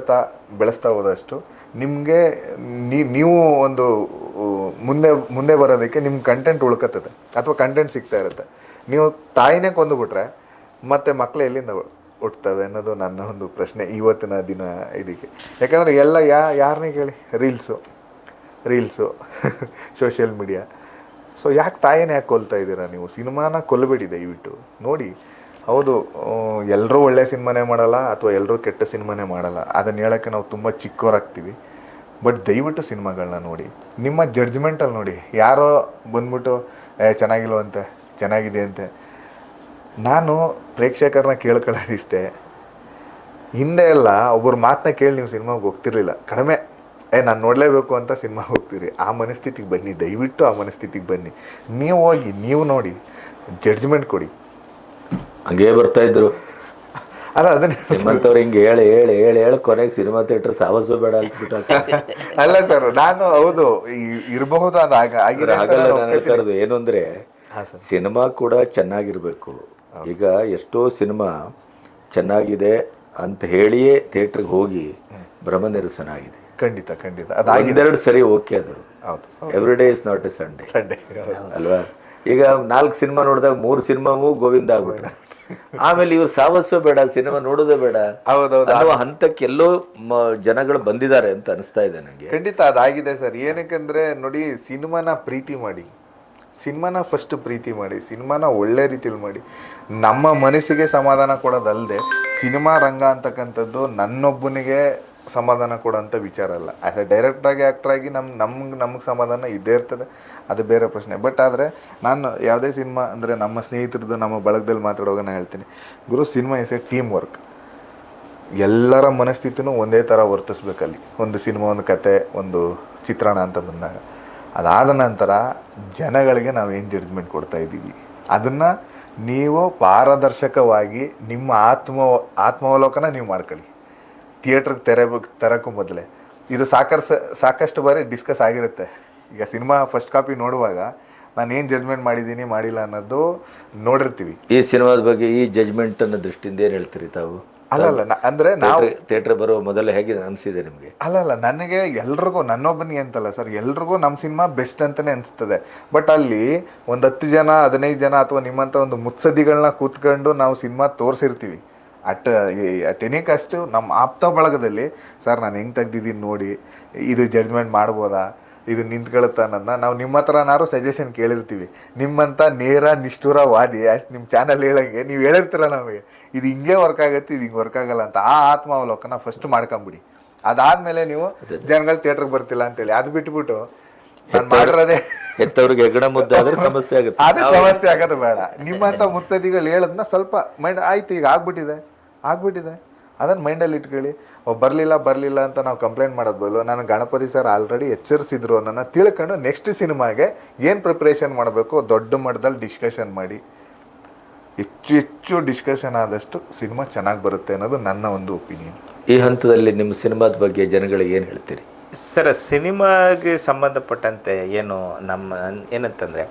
ಬೆಳೆಸ್ತಾ ಹೋದಷ್ಟು ನಿಮಗೆ ನೀವು ಒಂದು ಮುಂದೆ ಬರೋದಕ್ಕೆ ನಿಮ್ಮ ಕಂಟೆಂಟ್ ಉಳ್ಕತ್ತದೆ ಅಥವಾ ಕಂಟೆಂಟ್ ಸಿಗ್ತಾ ಇರುತ್ತೆ. ನೀವು ತಾಯಿನೇ ಕೊಂದುಬಿಟ್ರೆ ಮತ್ತು ಮಕ್ಕಳು ಎಲ್ಲಿಂದ ಹುಟ್ಟುತ್ತವೆ ಅನ್ನೋದು ನನ್ನ ಒಂದು ಪ್ರಶ್ನೆ ಇವತ್ತಿನ ದಿನ ಇದಕ್ಕೆ. ಯಾಕಂದರೆ ಎಲ್ಲ ಯಾರನ್ನೇ ಕೇಳಿ ರೀಲ್ಸು ಸೋಷಿಯಲ್ ಮೀಡಿಯಾ. ಸೊ ಯಾಕೆ ತಾಯಿನೇ ಕೊಲ್ತಾ ಇದ್ದೀರಾ ನೀವು? ಸಿನಿಮಾನ ಕೊಲ್ಲಬೇಡಿ ದಯವಿಟ್ಟು. ನೋಡಿ, ಹೌದು, ಎಲ್ಲರೂ ಒಳ್ಳೆ ಸಿನಿಮಾನೇ ಮಾಡಲ್ಲ ಅಥವಾ ಎಲ್ಲರೂ ಕೆಟ್ಟ ಸಿನಿಮಾನೇ ಮಾಡಲ್ಲ. ಅದನ್ನು ಹೇಳೋಕ್ಕೆ ನಾವು ತುಂಬ ಚಿಕ್ಕವರಾಗ್ತೀವಿ. ಬಟ್ ದಯವಿಟ್ಟು ಸಿನಿಮಾಗಳನ್ನ ನೋಡಿ, ನಿಮ್ಮ ಜಡ್ಜ್ಮೆಂಟಲ್ಲಿ ನೋಡಿ. ಯಾರೋ ಬಂದ್ಬಿಟ್ಟು ಚೆನ್ನಾಗಿಲ್ವಂತೆ, ಚೆನ್ನಾಗಿದೆ ಅಂತೆ. ನಾನು ಪ್ರೇಕ್ಷಕರನ್ನ ಕೇಳ್ಕೊಳ್ಳೋದಿಷ್ಟೇ, ಹಿಂದೆ ಎಲ್ಲ ಒಬ್ಬರು ಮಾತನ್ನ ಕೇಳಿ ನೀವು ಸಿನಿಮಾಗೆ ಹೋಗ್ತಿರ್ಲಿಲ್ಲ. ಕಡಿಮೆ ನಾನು ನೋಡಲೇಬೇಕು ಅಂತ ಸಿನಿಮಾಗೆ ಹೋಗ್ತೀರಿ. ಆ ಮನಸ್ಥಿತಿಗೆ ಬನ್ನಿ, ದಯವಿಟ್ಟು ಆ ಮನಸ್ಥಿತಿಗೆ ಬನ್ನಿ. ನೀವು ಹೋಗಿ, ನೀವು ನೋಡಿ, ಜಡ್ಜ್ಮೆಂಟ್ ಕೊಡಿ. ಹಂಗೇ ಬರ್ತಾಯಿದ್ರು. ಅದನ್ನೇ ನಿಮ್ಮಂಥವ್ರು ಹಿಂಗೆ ಹೇಳಿ ಕೊನೆಗೆ ಸಿನಿಮಾ ಥಿಯೇಟರ್ ಸಾವಸು ಬೇಡ ಅಂದ್ಬಿಟ್ಟು. ಅಲ್ಲ ಸರ್, ನಾನು ಹೌದು ಇರಬಹುದು ಅದು ಏನು ಅಂದರೆ ಸಿನಿಮಾ ಕೂಡ ಚೆನ್ನಾಗಿರಬೇಕು. ಈಗ ಎಷ್ಟೋ ಸಿನಿಮಾ ಚೆನ್ನಾಗಿದೆ ಅಂತ ಹೇಳಿಯೇ ಥಿಯೇಟ್ರಿಗೆ ಹೋಗಿ ಭ್ರಮ ನಿರಸನ ಆಗಿದೆ. ಖಂಡಿತ ಒಂದೆರಡು ಸರಿ ಓಕೆ. ಅದು every day is not A Sunday ಅಲ್ವಾ? ಈಗ 4 ಸಿನಿಮಾ ನೋಡಿದಾಗ 3 ಸಿನಿಮಾವೂ ಗೋವಿಂದ ಆಗ್ಬಿಟ್ರೆ ಆಮೇಲೆ ಇವ್ರು ಸಾವಸ್ವ ಬೇಡ, ಸಿನಿಮಾ ನೋಡೋದೇ ಬೇಡ ಅನ್ನುವ ಹಂತಕ್ಕೆಲ್ಲೋ ಜನಗಳು ಬಂದಿದ್ದಾರೆ ಅಂತ ಅನಿಸ್ತಾ ಇದೆ ನನಗೆ. ಖಂಡಿತ ಅದಾಗಿದೆ ಸರ್. ಏನಕ್ಕೆಂದ್ರೆ ನೋಡಿ, ಸಿನಿಮಾನ ಪ್ರೀತಿ ಮಾಡಿ, ಸಿನಿಮಾನ ಫಸ್ಟ್ ಪ್ರೀತಿ ಮಾಡಿ, ಸಿನಿಮಾನ ಒಳ್ಳೆ ರೀತಿಯಲ್ಲಿ ಮಾಡಿ. ನಮ್ಮ ಮನಸ್ಸಿಗೆ ಸಮಾಧಾನ ಕೊಡೋದಲ್ಲದೆ ಸಿನಿಮಾ ರಂಗ ಅಂತಕ್ಕಂಥದ್ದು ನನ್ನೊಬ್ಬನಿಗೆ ಸಮಾಧಾನ ಕೊಡೋಂಥ ವಿಚಾರ ಅಲ್ಲ. ಆ್ಯಸ್ ಎ ಡೈರೆಕ್ಟ್ರಾಗಿ ಆ್ಯಕ್ಟ್ರಾಗಿ ನಮಗೆ ಸಮಾಧಾನ ಇದ್ದೇ ಇರ್ತದೆ, ಅದು ಬೇರೆ ಪ್ರಶ್ನೆ. ಬಟ್ ಆದರೆ ನಾನು ಯಾವುದೇ ಸಿನಿಮಾ ಅಂದರೆ ನಮ್ಮ ಸ್ನೇಹಿತರದ್ದು, ನಮ್ಮ ಬಳಗದಲ್ಲಿ ಮಾತಾಡುವಾಗ ನಾನು ಹೇಳ್ತೀನಿ, ಗುರು, cinema is a team work. ಎಲ್ಲರ ಮನಸ್ಥಿತಿನೂ ಒಂದೇ ಥರ ವರ್ತಿಸ್ಬೇಕಲ್ಲಿ. ಒಂದು ಸಿನಿಮಾ, ಒಂದು ಕತೆ, ಒಂದು ಚಿತ್ರಣ ಅಂತ ಬಂದಾಗ ಅದಾದ ನಂತರ ಜನಗಳಿಗೆ ನಾವು ಏನು ಜಡ್ಜ್ಮೆಂಟ್ ಕೊಡ್ತಾ ಇದ್ದೀವಿ ಅದನ್ನು ನೀವು ಪಾರದರ್ಶಕವಾಗಿ ನಿಮ್ಮ ಆತ್ಮಾವಲೋಕನ ನೀವು ಮಾಡ್ಕೊಳ್ಳಿ. ಥಿಯೇಟ್ರಿಗೆ ತೆರಕ್ಕೂ ಮೊದಲೇ ಇದು ಸಾಕಷ್ಟು ಬಾರಿ ಡಿಸ್ಕಸ್ ಆಗಿರುತ್ತೆ. ಈಗ ಸಿನಿಮಾ ಫಸ್ಟ್ ಕಾಪಿ ನೋಡುವಾಗ ನಾನು ಏನು ಜಡ್ಜ್ಮೆಂಟ್ ಮಾಡಿದ್ದೀನಿ ಮಾಡಿಲ್ಲ ಅನ್ನೋದು ನೋಡಿರ್ತೀವಿ. ಈ ಸಿನಿಮಾದ ಬಗ್ಗೆ ಈ ಜಜ್ಮೆಂಟ್ ಅನ್ನೋ ದೃಷ್ಟಿಯಿಂದ ಏನು ಹೇಳ್ತೀರಿ ತಾವು? ಅಂದರೆ ನಾವು ಥಿಯೇಟ್ರ್ ಬರೋ ಮೊದಲು ಹೇಗೆ ಅನಿಸಿದೆ ನಿಮಗೆ? ನನಗೆ ಎಲ್ರಿಗೂ ನನ್ನೊಬ್ಬನಿಗೆ ಅಂತಲ್ಲ ಸರ್, ಎಲ್ರಿಗೂ ನಮ್ಮ ಸಿನಿಮಾ ಬೆಸ್ಟ್ ಅಂತಲೇ ಅನಿಸ್ತದೆ. ಬಟ್ ಅಲ್ಲಿ ಒಂದು 10 ಜನ 15 ಜನ ಅಥವಾ ನಿಮ್ಮಂಥ ಒಂದು ಮುತ್ಸದ್ದಿಗಳನ್ನ ಕೂತ್ಕೊಂಡು ನಾವು ಸಿನಿಮಾ ತೋರಿಸಿರ್ತೀವಿ. ಅಟ್ ಎನಿ ಕಾಸ್ಟು ನಮ್ಮ ಆಪ್ತ ಬಳಗದಲ್ಲಿ ಸರ್ ನಾನು ಹೆಂಗೆ ತೆಗ್ದಿದ್ದೀನಿ ನೋಡಿ, ಇದು ಜಡ್ಜ್ಮೆಂಟ್ ಮಾಡ್ಬೋದಾ, ಇದು ನಿಂತ್ಕೊಳ್ಳುತ್ತಾ ಅನ್ನೋದನ್ನ ನಾವು ನಿಮ್ಮ ಹತ್ರನಾರು ಸಜೆಷನ್ ಕೇಳಿರ್ತೀವಿ. ನಿಮ್ಮಂಥ ನೇರ ನಿಷ್ಠುರ ವಾದಿ ನಿಮ್ಮ ಚಾನಲ್ ಹೇಳಂಗೆ ನೀವು ಹೇಳಿರ್ತೀರ ನಮಗೆ ಇದು ಹಿಂಗೆ ವರ್ಕ್ ಆಗುತ್ತೆ, ಇದು ಹಿಂಗೆ ವರ್ಕ್ ಆಗಲ್ಲ ಅಂತ. ಆ ಆತ್ಮಾವಲೋಕನ ಫಸ್ಟ್ ಮಾಡ್ಕೊಂಬಿಡಿ. ಅದಾದಮೇಲೆ ನೀವು ಜನಗಳು ಥಿಯೇಟ್ರಿಗೆ ಬರ್ತಿಲ್ಲ ಅಂತೇಳಿ ಅದು ಬಿಟ್ಬಿಟ್ಟು ನಾನು ಮಾಡಿರೋದೇ ಹೆತ್ತವ್ರಿಗೆ ಹೆಗ್ಗಣ ಮುದ್ದಾದ್ರೆ ಸಮಸ್ಯೆ ಆಗುತ್ತೆ. ಅದೇ ಸಮಸ್ಯೆ ಆಗೋದು ಬೇಡ. ನಿಮ್ಮಂಥ ಮುತ್ಸದಿಗಳು ಹೇಳೋದನ್ನ ಸ್ವಲ್ಪ ಮೈಂಡ್ ಆಯ್ತು, ಈಗ ಆಗ್ಬಿಟ್ಟಿದೆ ಅದನ್ನು ಮೈಂಡಲ್ಲಿ ಇಟ್ಕೊಳ್ಳಿ. ಬರಲಿಲ್ಲ ಅಂತ ನಾವು ಕಂಪ್ಲೇಂಟ್ ಮಾಡೋದು ಬದಲು ನಾನು ಗಣಪತಿ ಸರ್ ಆಲ್ರೆಡಿ ಎಚ್ಚರಿಸಿದ್ರು ಅನ್ನೋನ್ನ ತಿಳ್ಕೊಂಡು ನೆಕ್ಸ್ಟ್ ಸಿನಿಮಾಗೆ ಏನು ಪ್ರಿಪ್ರೇಷನ್ ಮಾಡಬೇಕು ದೊಡ್ಡ ಮಟ್ಟದಲ್ಲಿ ಡಿಸ್ಕಷನ್ ಮಾಡಿ. ಹೆಚ್ಚು ಡಿಸ್ಕಷನ್ ಆದಷ್ಟು ಸಿನಿಮಾ ಚೆನ್ನಾಗಿ ಬರುತ್ತೆ ಅನ್ನೋದು ನನ್ನ ಒಂದು ಒಪಿನಿಯನ್. ಈ ಹಂತದಲ್ಲಿ ನಿಮ್ಮ ಸಿನಿಮಾದ ಬಗ್ಗೆ ಜನಗಳಿಗೆ ಏನು ಹೇಳ್ತೀರಿ? ಸರ್, ಸಿನಿಮಾಗೆ ಸಂಬಂಧಪಟ್ಟಂತೆ ಏನಂತಂದರೆ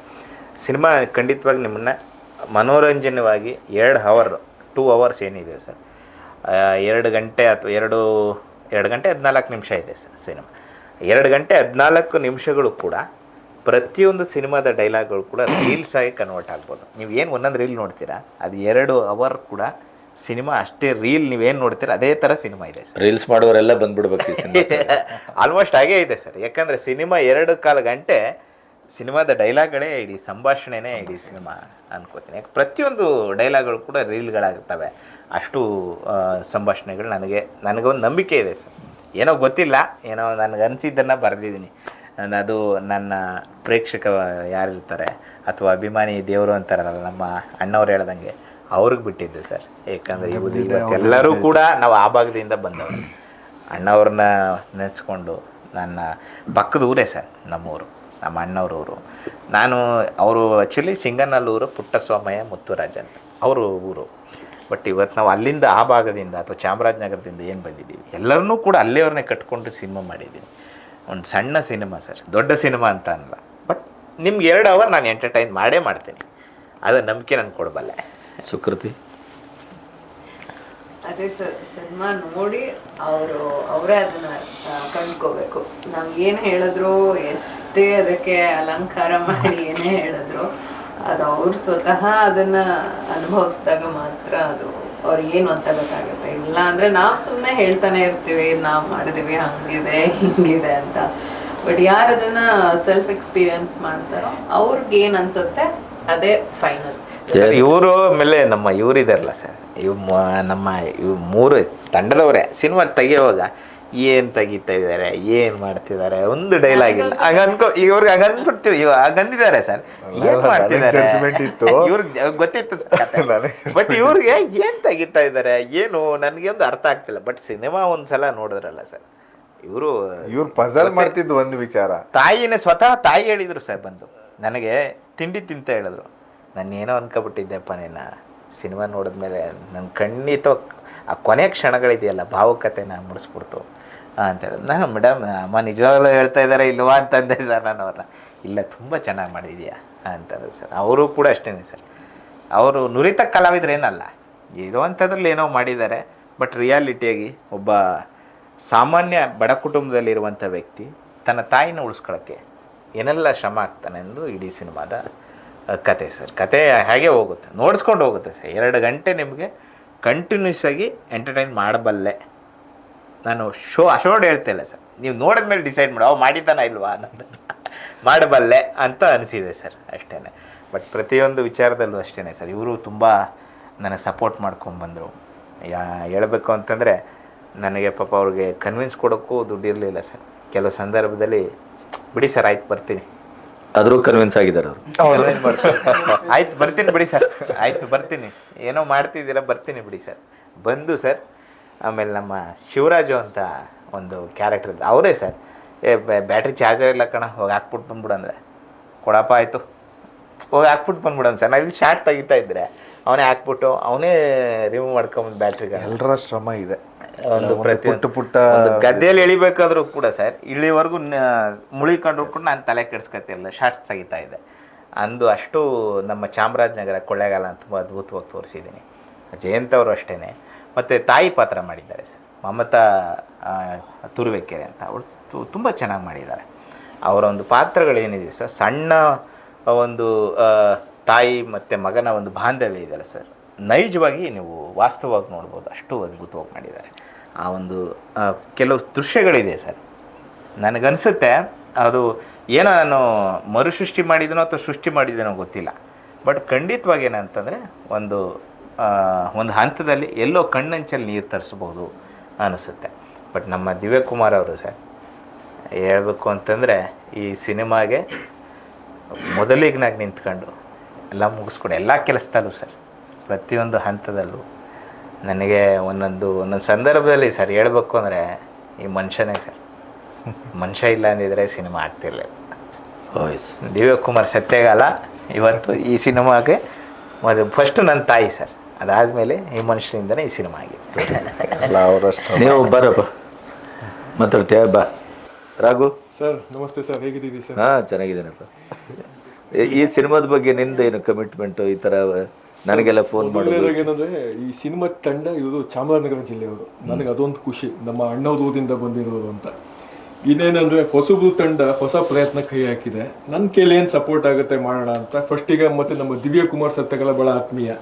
ಸಿನಿಮಾ ಖಂಡಿತವಾಗಿ ನಿಮ್ಮನ್ನು ಮನೋರಂಜನವಾಗಿ 2 ಅವರ್ಸ್ ಏನಿದೆ ಸರ್, 2 ಗಂಟೆ ಅಥವಾ 2 ಗಂಟೆ 14 ನಿಮಿಷ ಇದೆ ಸರ್ ಸಿನಿಮಾ. 2 ಗಂಟೆ 14 ನಿಮಿಷಗಳು ಕೂಡ ಪ್ರತಿಯೊಂದು ಸಿನಿಮಾದ ಡೈಲಾಗ್ಗಳು ಕೂಡ ರೀಲ್ಸ್ ಆಗಿ ಕನ್ವರ್ಟ್ ಆಗ್ಬೋದು. ನೀವು ಏನು ಒಂದೊಂದು ರೀಲ್ ನೋಡ್ತೀರಾ ಅದು 2 ಅವರ್ ಕೂಡ ಸಿನಿಮಾ ಅಷ್ಟೇ. ರೀಲ್ ನೀವೇನು ನೋಡ್ತೀರಾ ಅದೇ ಥರ ಸಿನಿಮಾ ಇದೆ ಸರ್. ರೀಲ್ಸ್ ಮಾಡೋರೆಲ್ಲ ಬಂದ್ಬಿಡ್ಬೇಕು ಆಲ್ಮೋಸ್ಟ್ ಹಾಗೇ ಇದೆ ಸರ್. ಯಾಕಂದರೆ ಸಿನಿಮಾ 2.25 ಗಂಟೆ ಸಿನಿಮಾದ ಡೈಲಾಗ್ಗಳೇ ಇಡೀ ಸಂಭಾಷಣೆನೇ ಇಡೀ ಸಿನಿಮಾ ಅನ್ಕೋತೀನಿ. ಯಾಕೆ ಪ್ರತಿಯೊಂದು ಡೈಲಾಗ್ಗಳು ಕೂಡ ರೀಲ್ಗಳಾಗುತ್ತವೆ. ಅಷ್ಟು ಸಂಭಾಷಣೆಗಳು ನನಗೊಂದು ನಂಬಿಕೆ ಇದೆ ಸರ್. ಏನೋ ಗೊತ್ತಿಲ್ಲ, ಏನೋ ನನಗೆ ಅನಿಸಿದ್ದನ್ನು ಬರೆದಿದ್ದೀನಿ. ಅದು ನನ್ನ ಪ್ರೇಕ್ಷಕ ಯಾರಿರ್ತಾರೆ ಅಥವಾ ಅಭಿಮಾನಿ ದೇವರು ಅಂತಾರಲ್ಲ ನಮ್ಮ ಅಣ್ಣವ್ರು ಹೇಳ್ದಂಗೆ ಅವ್ರಿಗೆ ಬಿಟ್ಟಿದ್ದು ಸರ್. ಯಾಕಂದರೆ ಎಲ್ಲರೂ ಕೂಡ ನಾವು ಆ ಭಾಗದಿಂದ ಬಂದವರು. ಅಣ್ಣವ್ರನ್ನ ನೆನೆಸ್ಕೊಂಡು ನನ್ನ ಪಕ್ಕದ ಊರೇ ಸರ್ ನಮ್ಮೂರು, ನಮ್ಮ ಅಣ್ಣವ್ರೂರು. ಅವರು ಆ್ಯಕ್ಚುಲಿ ಸಿಂಗನಲ್ಲೂರು ಪುಟ್ಟಸ್ವಾಮಯ್ಯ ಮುತ್ತುರಾಜ್ ಅಂತ ಅವರು ಊರು. ಬಟ್ ಇವತ್ತು ನಾವು ಅಲ್ಲಿಂದ ಆ ಭಾಗದಿಂದ ಅಥವಾ ಚಾಮರಾಜನಗರದಿಂದ ಏನು ಬಂದಿದ್ದೀವಿ ಎಲ್ಲರನ್ನೂ ಕೂಡ ಅಲ್ಲಿಯವ್ರನ್ನೇ ಕಟ್ಕೊಂಡು ಸಿನಿಮಾ ಮಾಡಿದ್ದೀನಿ. ಒಂದು ಸಣ್ಣ ಸಿನಿಮಾ ಸರ್, ದೊಡ್ಡ ಸಿನಿಮಾ ಅಂತ ಅನ್ನಲ್ಲ. ಬಟ್ ನಿಮ್ಗೆ 2 ಅವರ್ ನಾನು ಎಂಟರ್ಟೈನ್ ಮಾಡ್ತೀನಿ. ಅದು ನಂಬಿಕೆ ನಾನು ಕೊಡಬಲ್ಲೆ. ಸುಕೃತಿ? ಅದೇ ಸರ್, ಸಿನಿಮಾ ನೋಡಿ ಅವರೇ ಅದನ್ನ ಕಂಡ್ಕೋಬೇಕು. ನಾವು ಏನು ಹೇಳಿದ್ರು, ಎಷ್ಟೇ ಅದಕ್ಕೆ ಅಲಂಕಾರ ಮಾಡಿ ಏನೇ ಹೇಳಿದ್ರು, ಅದು ಅವ್ರು ಸ್ವತಃ ಅದನ್ನ ಅನುಭವಿಸಿದಾಗ ಮಾತ್ರ ಅದು ಅವ್ರಿಗೆ ಏನು ಅಂತ ಗೊತ್ತಾಗುತ್ತೆ. ಇಲ್ಲ ಅಂದ್ರೆ ನಾವು ಸುಮ್ಮನೆ ಹೇಳ್ತಾನೆ ಇರ್ತೀವಿ ನಾವು ಮಾಡಿದೀವಿ ಹಂಗಿದೆ ಹಿಂಗಿದೆ ಅಂತ. ಬಟ್ ಯಾರು ಅದನ್ನ ಸೆಲ್ಫ್ ಎಕ್ಸ್ಪೀರಿಯನ್ಸ್ ಮಾಡ್ತಾರೋ ಅವ್ರಿಗೆ ಏನು ಅನ್ಸುತ್ತೆ ಅದೇ ಫೈನಲ್. ಇವರು ಆಮೇಲೆ ನಮ್ಮ ಇವರಿದಾರಲ್ಲ ಸರ್, ನಮ್ಮ 3 ತಂಡದವರೇ ಸಿನಿಮಾ ತೆಗಿಯುವಾಗ ಏನು ತೆಗಿತಾ ಇದ್ದಾರೆ, ಏನು ಮಾಡ್ತಿದ್ದಾರೆ, ಒಂದು ಡೈಲಾಗ್ ಇಲ್ಲ ಇವ್ರಿಗೆ ಹಂಗನ್ಬಿಡ್ತೀವಿ. ಹಂಗಂದಿದ್ದಾರೆ ಸರ್, ಏನು ಮಾಡ್ತಿದ್ದಾರೆ ಇವ್ರಿಗೆ ಗೊತ್ತಿತ್ತು ಬಟ್ ಇವ್ರಿಗೆ ಏನು ತೆಗಿತಾ ಇದ್ದಾರೆ ಏನು ನನಗೆ ಒಂದು ಅರ್ಥ ಆಗ್ತಿಲ್ಲ. ಬಟ್ ಸಿನಿಮಾ ಒಂದ್ಸಲ ನೋಡಿದ್ರಲ್ಲ ಸರ್, ಇವ್ರು ಪಜಲ್ ಮಾಡ್ತಿದ್ದು ಒಂದು ವಿಚಾರ. ಸ್ವತಃ ತಾಯಿ ಹೇಳಿದ್ರು ಸರ್, ಬಂದು ನನಗೆ ತಿಂಡಿ ತಿಂತ ಹೇಳಿದ್ರು. ನಾನೇನೋ ಅನ್ಕೊಬಿಟ್ಟಿದ್ದೆಪ್ಪ, ಸಿನಿಮಾ ನೋಡಿದ್ಮೇಲೆ ನನ್ನ ಖಂಡಿತ ಆ ಕೊನೆ ಕ್ಷಣಗಳಿದೆಯಲ್ಲ ಭಾವುಕತೆನ ಮುಡಿಸ್ಬಿಡ್ತು ಅಂತೇಳಿ. ನಾನು ಮೇಡಮ್ ಅಮ್ಮ ನಿಜವಾಗ್ಲೂ ಹೇಳ್ತಾ ಇದ್ದಾರೆ ಇಲ್ವಾ ಅಂತಂದೆ ಸರ್. ನಾನು ಅವ್ರನ್ನ ಇಲ್ಲ ತುಂಬ ಚೆನ್ನಾಗಿ ಮಾಡಿದೀಯಾ ಅಂತಂದ್ರೆ ಸರ್. ಅವರು ಕೂಡ ಅಷ್ಟೇ ಸರ್, ಅವರು ನುರಿತ ಕಲಾವಿದ್ರೇನಲ್ಲ, ಇರುವಂಥದ್ರಲ್ಲಿ ಏನೋ ಮಾಡಿದ್ದಾರೆ. ಬಟ್ ರಿಯಾಲಿಟಿಯಾಗಿ ಒಬ್ಬ ಸಾಮಾನ್ಯ ಬಡ ಕುಟುಂಬದಲ್ಲಿರುವಂಥ ವ್ಯಕ್ತಿ ತನ್ನ ತಾಯಿನ ಉಳಿಸ್ಕೊಳ್ಳೋಕ್ಕೆ ಏನೆಲ್ಲ ಶ್ರಮ ಆಗ್ತಾನೆ ಎಂದು ಇಡೀ ಸಿನಿಮಾದ ಕತೆ ಸರ್. ಕತೆ ಹಾಗೆ ಹೋಗುತ್ತೆ, ನೋಡಿಸ್ಕೊಂಡು ಹೋಗುತ್ತೆ ಸರ್. 2 ಗಂಟೆ ನಿಮಗೆ ಕಂಟಿನ್ಯೂಸ್ ಆಗಿ ಎಂಟರ್ಟೈನ್ ಮಾಡಬಲ್ಲೆ. ನಾನು ಅಶೋರ್ಡ್ ಹೇಳ್ತಿಲ್ಲ ಸರ್, ನೀವು ನೋಡಿದ ಮೇಲೆ ಡಿಸೈಡ್ ಮಾಡಿ ಮಾಡಿದ್ದಾನ ಇಲ್ವಾ ಅನ್ನೋದು ಮಾಡಬಲ್ಲೆ ಅಂತ ಅನಿಸಿದೆ ಸರ್, ಅಷ್ಟೇ. ಬಟ್ ಪ್ರತಿಯೊಂದು ವಿಚಾರದಲ್ಲೂ ಅಷ್ಟೇ ಸರ್, ಇವರು ತುಂಬ ನನಗೆ ಸಪೋರ್ಟ್ ಮಾಡ್ಕೊಂಡ್ಬಂದರು. ಹೇಳಬೇಕು ಅಂತಂದರೆ ನನಗೆ ಪಾಪ ಅವ್ರಿಗೆ ಕನ್ವಿನ್ಸ್ ಕೊಡೋಕ್ಕೂ ದುಡ್ಡು ಇರಲಿಲ್ಲ ಸರ್. ಕೆಲವು ಸಂದರ್ಭದಲ್ಲಿ ಬಿಡಿ ಸರ್ ಆಯ್ತು ಬರ್ತೀನಿ, ಆದರೂ ಕನ್ವಿನ್ಸ್ ಆಗಿದ್ದಾರೆ ಅವರು. ಆಯ್ತು ಬರ್ತೀನಿ ಬಿಡಿ ಸರ್, ಆಯಿತು ಬರ್ತೀನಿ, ಏನೋ ಮಾಡ್ತಿದ್ದೀರಾ ಬರ್ತೀನಿ ಬಿಡಿ ಸರ್. ಬಂದು ಸರ್ ಆಮೇಲೆ ನಮ್ಮ ಶಿವರಾಜು ಅಂತ ಒಂದು ಕ್ಯಾರೆಕ್ಟರ್ ಇದ್ದ ಅವರೇ ಸರ್, ಬ್ಯಾಟ್ರಿ ಚಾರ್ಜರ್ ಇಲ್ಲ ಕಣ, ಹೋಗಿ ಹಾಕ್ಬಿಟ್ಟು ಬಂದ್ಬಿಡು ಅಂದರೆ ಕೊಡಪ್ಪ ಆಯಿತು ಹೋಗಿ ಹಾಕ್ಬಿಟ್ಟು ಬಂದ್ಬಿಡೋಣ ಸರ್. ನಾನು ಇಲ್ಲಿ ಶಾರ್ಟ್ ತೆಗಿತಾ ಇದ್ದರೆ ಅವನೇ ಹಾಕ್ಬಿಟ್ಟು ಅವನೇ ರಿಮೂವ್ ಮಾಡ್ಕೊಂಬಂದು ಬ್ಯಾಟ್ರಿಗೆ. ಎಲ್ಲರ ಶ್ರಮ ಇದೆ ಒಂದು ಪ್ರತಿ ಪುಟ್ಟ ಒಂದು ಗದ್ದೆಯಲ್ಲಿ ಇಳಿಬೇಕಾದ್ರೂ ಕೂಡ ಸರ್ ಇಳಿವರೆಗೂ ಮುಳಿಕೊಂಡ್ರು ಕೂಡ ನಾನು ತಲೆ ಕೆಡಿಸ್ಕೊತಿಲ್ಲ, ಶಾರ್ಟ್ಸ್ ತೆಗಿತಾ ಇದ್ದೆ. ಅಂದು ಅಷ್ಟು ನಮ್ಮ ಚಾಮರಾಜನಗರ ಕೊಳ್ಳೇಗಾಲ ತುಂಬ ಅದ್ಭುತವಾಗಿ ತೋರಿಸಿದ್ದೀನಿ. ಜಯಂತ್ ಅವರು ಅಷ್ಟೇ. ಮತ್ತು ತಾಯಿ ಪಾತ್ರ ಮಾಡಿದ್ದಾರೆ ಸರ್, ಮಮತಾ ತುರುವೇಕೆರೆ ಅಂತ, ಅವಳು ತುಂಬ ಚೆನ್ನಾಗಿ ಮಾಡಿದ್ದಾರೆ. ಅವರ ಒಂದು ಪಾತ್ರಗಳೇನಿದೆ ಸರ್, ಸಣ್ಣ ಒಂದು ತಾಯಿ ಮತ್ತು ಮಗನ ಒಂದು ಬಾಂಧವ್ಯ ಇದೆಯಲ್ಲ ಸರ್, ನೈಜವಾಗಿ ನೀವು ವಾಸ್ತವವಾಗಿ ನೋಡ್ಬೋದು, ಅಷ್ಟು ಅದ್ಭುತವಾಗಿ ಮಾಡಿದ್ದಾರೆ. ಆ ಒಂದು ಕೆಲವು ದೃಶ್ಯಗಳಿದೆ ಸರ್, ನನಗನ್ಸುತ್ತೆ ಅದು ಏನೋ ನಾನು ಮರುಸೃಷ್ಟಿ ಮಾಡಿದನೋ ಅಥವಾ ಸೃಷ್ಟಿ ಮಾಡಿದನೋ ಗೊತ್ತಿಲ್ಲ, ಬಟ್ ಖಂಡಿತವಾಗಿ ಏನಂತಂದರೆ ಒಂದು ಹಂತದಲ್ಲಿ ಎಲ್ಲೋ ಕಣ್ಣಂಚಲ್ಲಿ ನೀರು ತರಿಸ್ಬೋದು ಅನಿಸುತ್ತೆ. ಬಟ್ ನಮ್ಮ ದಿವ್ಯಕುಮಾರ್ ಅವರು ಸರ್ ಹೇಳ್ಬೇಕು ಅಂತಂದರೆ ಈ ಸಿನಿಮಾಗೆ ಮೊದಲಿಗ್ನಾಗ ನಿಂತ್ಕೊಂಡು ಎಲ್ಲ ಮುಗಿಸ್ಕೊಂಡು ಎಲ್ಲ ಕೆಲಸದಲ್ಲೂ ಸರ್, ಪ್ರತಿಯೊಂದು ಹಂತದಲ್ಲೂ ನನಗೆ ಒಂದೊಂದು ಸಂದರ್ಭದಲ್ಲಿ ಸರ್ ಹೇಳ್ಬೇಕು ಅಂದರೆ ಈ ಮನುಷ್ಯನೇ ಸರ್, ಮನುಷ್ಯ ಇಲ್ಲ ಅಂದಿದ್ರೆ ಸಿನಿಮಾ ಆಗ್ತಿರಲಿಲ್ಲ. ದಿವ್ಯಕುಮಾರ್ ಸತ್ಯಗಾಲ ಇವತ್ತು ಈ ಸಿನಿಮಾಗೆ ಫಸ್ಟು ನನ್ನ ತಾಯಿ ಸರ್, ಅದಾದಮೇಲೆ ಈ ಮನುಷ್ಯರಿಂದನೇ ಈ ಸಿನಿಮಾ ಆಗಿದೆ. ನೀವು ಬರಪ್ಪ ಮಾತಾಡ್ತೀಯ ಬಾ. ರಾಘು ಸರ್ ನಮಸ್ತೆ ಸರ್, ಹೇಗಿದ್ದೀರಿ ಸರ್? ಹಾಂ ಚೆನ್ನಾಗಿದ್ದೇನಪ್ಪ. ಈ ಸಿನಿಮಾದ ಬಗ್ಗೆ ನಿಂದು ಏನು ಕಮಿಟ್ಮೆಂಟು? ಈ ಥರ ನನಗೆಲ್ಲ ಫೋನ್ ಮಾಡೋದು ಏನಂದ್ರೆ ಈ ಸಿನಿಮಾ ತಂಡ ಇವರು ಚಾಮರಾಜನಗರ ಜಿಲ್ಲೆಯವರು, ನನಗೆ ಅದೊಂದು ಖುಷಿ, ನಮ್ಮ ಅಣ್ಣವ್ರ ಊರಿಂದ ಬಂದಿರೋರು ಅಂತ. ಇನ್ನೇನಂದ್ರೆ ಹೊಸಬ್ರು ತಂಡ ಹೊಸ ಪ್ರಯತ್ನ ಕೈ ಹಾಕಿದೆ, ನನ್ನ ಕೈಲಿ ಏನು ಸಪೋರ್ಟ್ ಆಗುತ್ತೆ ಮಾಡೋಣ ಅಂತ. ಫಸ್ಟಿಗೆ ಮತ್ತೆ ನಮ್ಮ ದಿವ್ಯಕುಮಾರ್ ಸತ್ಯಗಾಲ ಭಾಳ ಆತ್ಮೀಯ,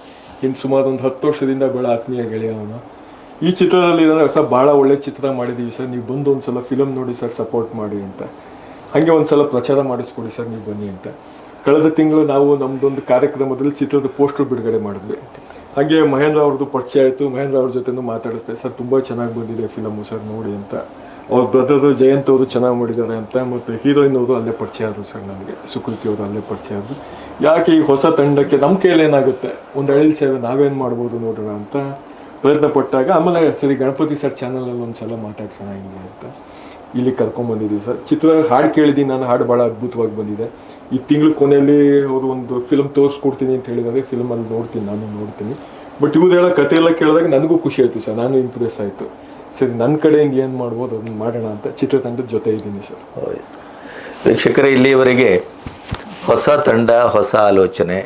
ಇನ್ನು ಸುಮಾರು ಒಂದು 10 ವರ್ಷದಿಂದ ಭಾಳ ಆತ್ಮೀಯ ಗೆಳೆಯವನು. ಈ ಚಿತ್ರದಲ್ಲಿ ಸರ್ ಭಾಳ ಒಳ್ಳೆ ಚಿತ್ರ ಮಾಡಿದ್ದೀವಿ ಸರ್, ನೀವು ಬಂದು ಒಂದು ಸಲ ಫಿಲಮ್ ನೋಡಿ ಸರ್, ಸಪೋರ್ಟ್ ಮಾಡಿ ಅಂತ. ಹಾಗೆ ಒಂದು ಸಲ ಪ್ರಚಾರ ಮಾಡಿಸ್ಕೊಡಿ ಸರ್, ನೀವು ಬನ್ನಿ ಅಂತ. ಕಳೆದ ತಿಂಗಳು ನಾವು ನಮ್ಮದೊಂದು ಕಾರ್ಯಕ್ರಮದಲ್ಲಿ ಚಿತ್ರದ ಪೋಸ್ಟರ್ ಬಿಡುಗಡೆ ಮಾಡಿದ್ವಿ. ಹಾಗೆ ಮಹೇಂದ್ರ ಅವ್ರದ್ದು ಪರಿಚಯ ಆಯಿತು, ಮಹೇಂದ್ರ ಅವ್ರ ಜೊತೆನೂ ಮಾತಾಡಿಸ್ದೆ, ಸರ್ ತುಂಬ ಚೆನ್ನಾಗಿ ಬಂದಿದೆ ಫಿಲಮು ಸರ್ ನೋಡಿ ಅಂತ. ಅವ್ರ ಬ್ರದರ್ ಜಯಂತ್ ಅವರು ಚೆನ್ನಾಗಿ ಮಾಡಿದ್ದಾರೆ ಅಂತ. ಮತ್ತು ಹೀರೋಯಿನ್ ಅವರು ಅಲ್ಲೇ ಪರಿಚಯ ಆದರು ಸರ್, ನನಗೆ ಸುಕೃತಿ ಅವರು ಅಲ್ಲೇ ಪರಿಚಯ ಆದರು. ಯಾಕೆ ಈ ಹೊಸ ತಂಡಕ್ಕೆ ನಮ್ಮ ಕೈಯಲ್ಲಿ ಏನಾಗುತ್ತೆ, ಒಂದು ಅಳಿಲ್ ಸೇವೆ ನಾವೇನು ಮಾಡ್ಬೋದು ನೋಡೋಣ ಅಂತ ಪ್ರಯತ್ನ ಪಟ್ಟಾಗ ಆಮೇಲೆ ಸರಿ ಗಣಪತಿ ಸರ್ ಚಾನಲಲ್ಲಿ ಒಂದು ಸಲ ಮಾತಾಡ್ಸೋಣ ಹಿಂಗೆ ಅಂತ ಇಲ್ಲಿ ಕರ್ಕೊಂಡ್ಬಂದಿದ್ದೀವಿ ಸರ್. ಚಿತ್ರ ಹಾಡು ಕೇಳಿದ್ದೀನಿ ನಾನು, ಹಾಡು ಭಾಳ ಅದ್ಭುತವಾಗಿ ಬಂದಿದೆ. ಈ ತಿಂಗಳ ಕೊನೆಯಲ್ಲಿ ಅವರು ಒಂದು ಫಿಲ್ಮ್ ತೋರಿಸ್ಕೊಡ್ತೀನಿ ಅಂತ ಹೇಳಿದ್ದಾರೆ, ಫಿಲ್ಮಲ್ಲಿ ನೋಡ್ತೀನಿ, ನಾನು ನೋಡ್ತೀನಿ. ಬಟ್ ಇವ್ರು ಹೇಳೋ ಕತೆ ಎಲ್ಲ ಕೇಳಿದಾಗ ನನಗೂ ಖುಷಿ ಆಯಿತು ಸರ್, ನಾನು ಇಂಪ್ರೆಸ್ ಆಯಿತು. ಸರಿ ನನ್ನ ಕಡೆಯಿಂದ ಏನು ಮಾಡ್ಬೋದು ಅದನ್ನು ಮಾಡೋಣ ಅಂತ ಚಿತ್ರತಂಡದ ಜೊತೆ ಇದ್ದೀನಿ ಸರ್. ವೀಕ್ಷಕರೇ, ಇಲ್ಲಿಯವರೆಗೆ ಹೊಸ ತಂಡ, ಹೊಸ ಆಲೋಚನೆ,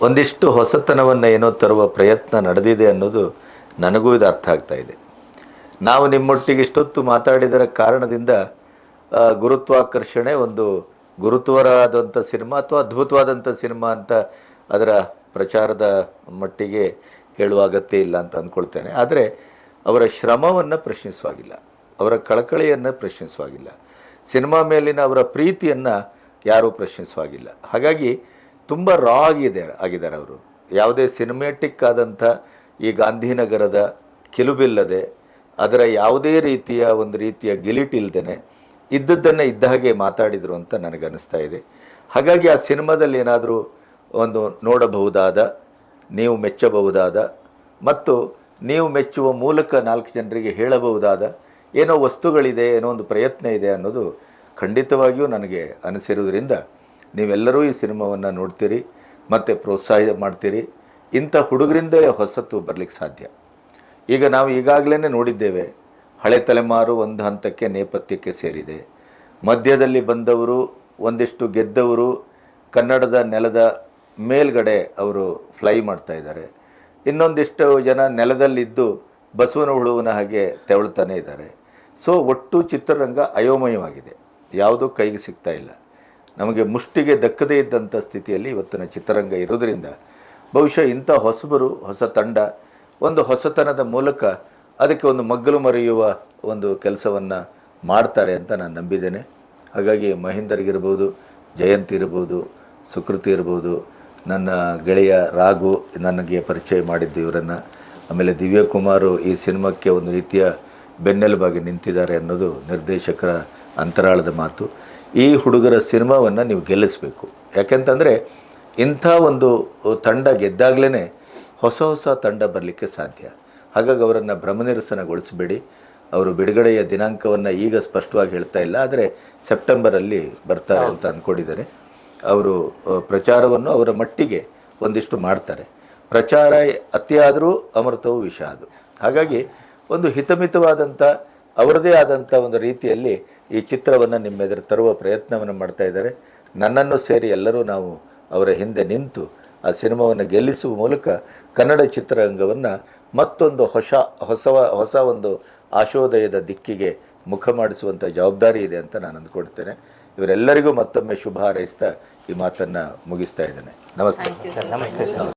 ಒಂದಿಷ್ಟು ಹೊಸತನವನ್ನು ಏನೋ ತರುವ ಪ್ರಯತ್ನ ನಡೆದಿದೆ ಅನ್ನೋದು ನನಗೂ ಇದು ಅರ್ಥ ಆಗ್ತಾ ಇದೆ. ನಾವು ನಿಮ್ಮೊಟ್ಟಿಗೆ ಇಷ್ಟೊತ್ತು ಮಾತಾಡಿದರ ಕಾರಣದಿಂದ ಗುರುತ್ವಾಕರ್ಷಣೆ ಒಂದು ಗುರುತ್ವರಾದಂಥ ಸಿನಿಮಾ ಅಥವಾ ಅದ್ಭುತವಾದಂಥ ಸಿನಿಮಾ ಅಂತ ಅದರ ಪ್ರಚಾರದ ಮಟ್ಟಿಗೆ ಹೇಳುವ ಅಗತ್ಯ ಇಲ್ಲ ಅಂತ ಅಂದ್ಕೊಳ್ತೇನೆ. ಆದರೆ ಅವರ ಶ್ರಮವನ್ನು ಪ್ರಶ್ನಿಸುವಾಗಿಲ್ಲ, ಅವರ ಕಳಕಳಿಯನ್ನು ಪ್ರಶ್ನಿಸುವಾಗಿಲ್ಲ, ಸಿನಿಮಾ ಮೇಲಿನ ಅವರ ಪ್ರೀತಿಯನ್ನು ಯಾರೂ ಪ್ರಶ್ನಿಸುವಾಗಿಲ್ಲ. ಹಾಗಾಗಿ ತುಂಬ ರಾ ಆಗಿದ್ದಾರೆ ಅವರು. ಯಾವುದೇ ಸಿನಿಮ್ಯಾಟಿಕ್ ಆದಂಥ ಈ ಗಾಂಧಿನಗರದ ಕಿಲುಬಿಲ್ಲದೆ, ಅದರ ಯಾವುದೇ ರೀತಿಯ ಗಿಲಿಟ್ ಇಲ್ಲದೇ ಇದ್ದದ್ದನ್ನು ಇದ್ದ ಹಾಗೆ ಮಾತಾಡಿದರು ಅಂತ ನನಗನ್ನಿಸ್ತಾ ಇದೆ. ಹಾಗಾಗಿ ಆ ಸಿನಿಮಾದಲ್ಲಿ ಏನಾದರೂ ಒಂದು ನೋಡಬಹುದಾದ, ನೀವು ಮೆಚ್ಚಬಹುದಾದ ಮತ್ತು ನೀವು ಮೆಚ್ಚುವ ಮೂಲಕ 4 ಜನರಿಗೆ ಹೇಳಬಹುದಾದ ಏನೋ ವಸ್ತುಗಳಿದೆ, ಏನೋ ಒಂದು ಪ್ರಯತ್ನ ಇದೆ ಅನ್ನೋದು ಖಂಡಿತವಾಗಿಯೂ ನನಗೆ ಅನಿಸಿರುವುದರಿಂದ ನೀವೆಲ್ಲರೂ ಈ ಸಿನಿಮಾವನ್ನು ನೋಡ್ತೀರಿ ಮತ್ತು ಪ್ರೋತ್ಸಾಹ ಮಾಡ್ತೀರಿ. ಇಂಥ ಹುಡುಗರಿಂದಲೇ ಹೊಸತು ಬರಲಿಕ್ಕೆ ಸಾಧ್ಯ. ಈಗ ನಾವು ಈಗಾಗಲೇ ನೋಡಿದ್ದೇವೆ, ಹಳೆ ತಲೆಮಾರು ಒಂದು ಹಂತಕ್ಕೆ ನೇಪಥ್ಯಕ್ಕೆ ಸೇರಿದೆ. ಮಧ್ಯದಲ್ಲಿ ಬಂದವರು, ಒಂದಿಷ್ಟು ಗೆದ್ದವರು ಕನ್ನಡದ ನೆಲದ ಮೇಲ್ಗಡೆ ಅವರು ಫ್ಲೈ ಮಾಡ್ತಾ ಇದ್ದಾರೆ. ಇನ್ನೊಂದಿಷ್ಟು ಜನ ನೆಲದಲ್ಲಿದ್ದು ಬಸವನ ಹುಳುವಿನ ಹಾಗೆ ತೆವಳ್ತಾನೆ ಇದ್ದಾರೆ. ಸೊ ಒಟ್ಟು ಚಿತ್ರರಂಗ ಅಯೋಮಯವಾಗಿದೆ, ಯಾವುದೂ ಕೈಗೆ ಸಿಗ್ತಾ ಇಲ್ಲ. ನಮಗೆ ಮುಷ್ಟಿಗೆ ದಕ್ಕದೇ ಇದ್ದಂಥ ಸ್ಥಿತಿಯಲ್ಲಿ ಇವತ್ತಿನ ಚಿತ್ರರಂಗ ಇರೋದರಿಂದ ಬಹುಶಃ ಇಂಥ ಹೊಸಬರು, ಹೊಸ ತಂಡ ಒಂದು ಹೊಸತನದ ಮೂಲಕ ಅದಕ್ಕೆ ಒಂದು ಮಗ್ಗಲು ಮರೆಯುವ ಒಂದು ಕೆಲಸವನ್ನು ಮಾಡ್ತಾರೆ ಅಂತ ನಾನು ನಂಬಿದ್ದೇನೆ. ಹಾಗಾಗಿ ಮಹೇಂದರ್ಗಿರ್ಬೋದು, ಜಯಂತ್ ಇರ್ಬೋದು, ಸುಕೃತಿ ಇರ್ಬೋದು, ನನ್ನ ಗೆಳೆಯ ರಾಘು ನನಗೆ ಪರಿಚಯ ಮಾಡಿದ್ದು ಇವರನ್ನು, ಆಮೇಲೆ ದಿವ್ಯಕುಮಾರು ಈ ಸಿನಿಮಾಕ್ಕೆ ಒಂದು ರೀತಿಯ ಬೆನ್ನೆಲುಬಾಗಿ ನಿಂತಿದ್ದಾರೆ ಅನ್ನೋದು ನಿರ್ದೇಶಕರ ಅಂತರಾಳದ ಮಾತು. ಈ ಹುಡುಗರ ಸಿನಿಮಾವನ್ನು ನೀವು ಗೆಲ್ಲಿಸಬೇಕು. ಯಾಕೆಂತಂದರೆ ಇಂಥ ಒಂದು ತಂಡ ಗೆದ್ದಾಗಲೇ ಹೊಸ ತಂಡ ಬರಲಿಕ್ಕೆ ಸಾಧ್ಯ. ಹಾಗಾಗಿ ಅವರನ್ನು ಭ್ರಮನಿರಸನಗೊಳಿಸಬೇಡಿ. ಅವರು ಬಿಡುಗಡೆಯ ದಿನಾಂಕವನ್ನು ಈಗ ಸ್ಪಷ್ಟವಾಗಿ ಹೇಳ್ತಾ ಇಲ್ಲ, ಆದರೆ ಸೆಪ್ಟೆಂಬರಲ್ಲಿ ಬರ್ತಾರೆ ಅಂತ ಅಂದ್ಕೊಂಡಿದ್ದಾರೆ. ಅವರು ಪ್ರಚಾರವನ್ನು ಅವರ ಮಟ್ಟಿಗೆ ಒಂದಿಷ್ಟು ಮಾಡ್ತಾರೆ. ಪ್ರಚಾರ ಅತಿಯಾದರೂ ಅಮೃತವು ವಿಷ ಅದು. ಹಾಗಾಗಿ ಒಂದು ಹಿತಮಿತವಾದಂಥ ಅವರದೇ ಆದಂಥ ಒಂದು ರೀತಿಯಲ್ಲಿ ಈ ಚಿತ್ರವನ್ನು ನಿಮ್ಮೆದುರು ತರುವ ಪ್ರಯತ್ನವನ್ನು ಮಾಡ್ತಾ ಇದ್ದಾರೆ. ನನ್ನನ್ನು ಸೇರಿ ಎಲ್ಲರೂ ನಾವು ಅವರ ಹಿಂದೆ ನಿಂತು ಆ ಸಿನಿಮಾವನ್ನು ಗೆಲ್ಲಿಸುವ ಮೂಲಕ ಕನ್ನಡ ಚಿತ್ರರಂಗವನ್ನು ಮತ್ತೊಂದು ಹೊಸ ಒಂದು ಆಶೋದಯದ ದಿಕ್ಕಿಗೆ ಮುಖ ಮಾಡಿಸುವಂಥ ಜವಾಬ್ದಾರಿ ಇದೆ ಅಂತ ನಾನು ಅಂದ್ಕೊಳ್ತೇನೆ. ಇವರೆಲ್ಲರಿಗೂ ಮತ್ತೊಮ್ಮೆ ಶುಭ ಹಾರೈಸ್ತಾ ಈ ಮಾತನ್ನು ಮುಗಿಸ್ತಾ ಇದ್ದೇನೆ. ನಮಸ್ತೆ. ನಮಸ್ತೆ ಸರ್.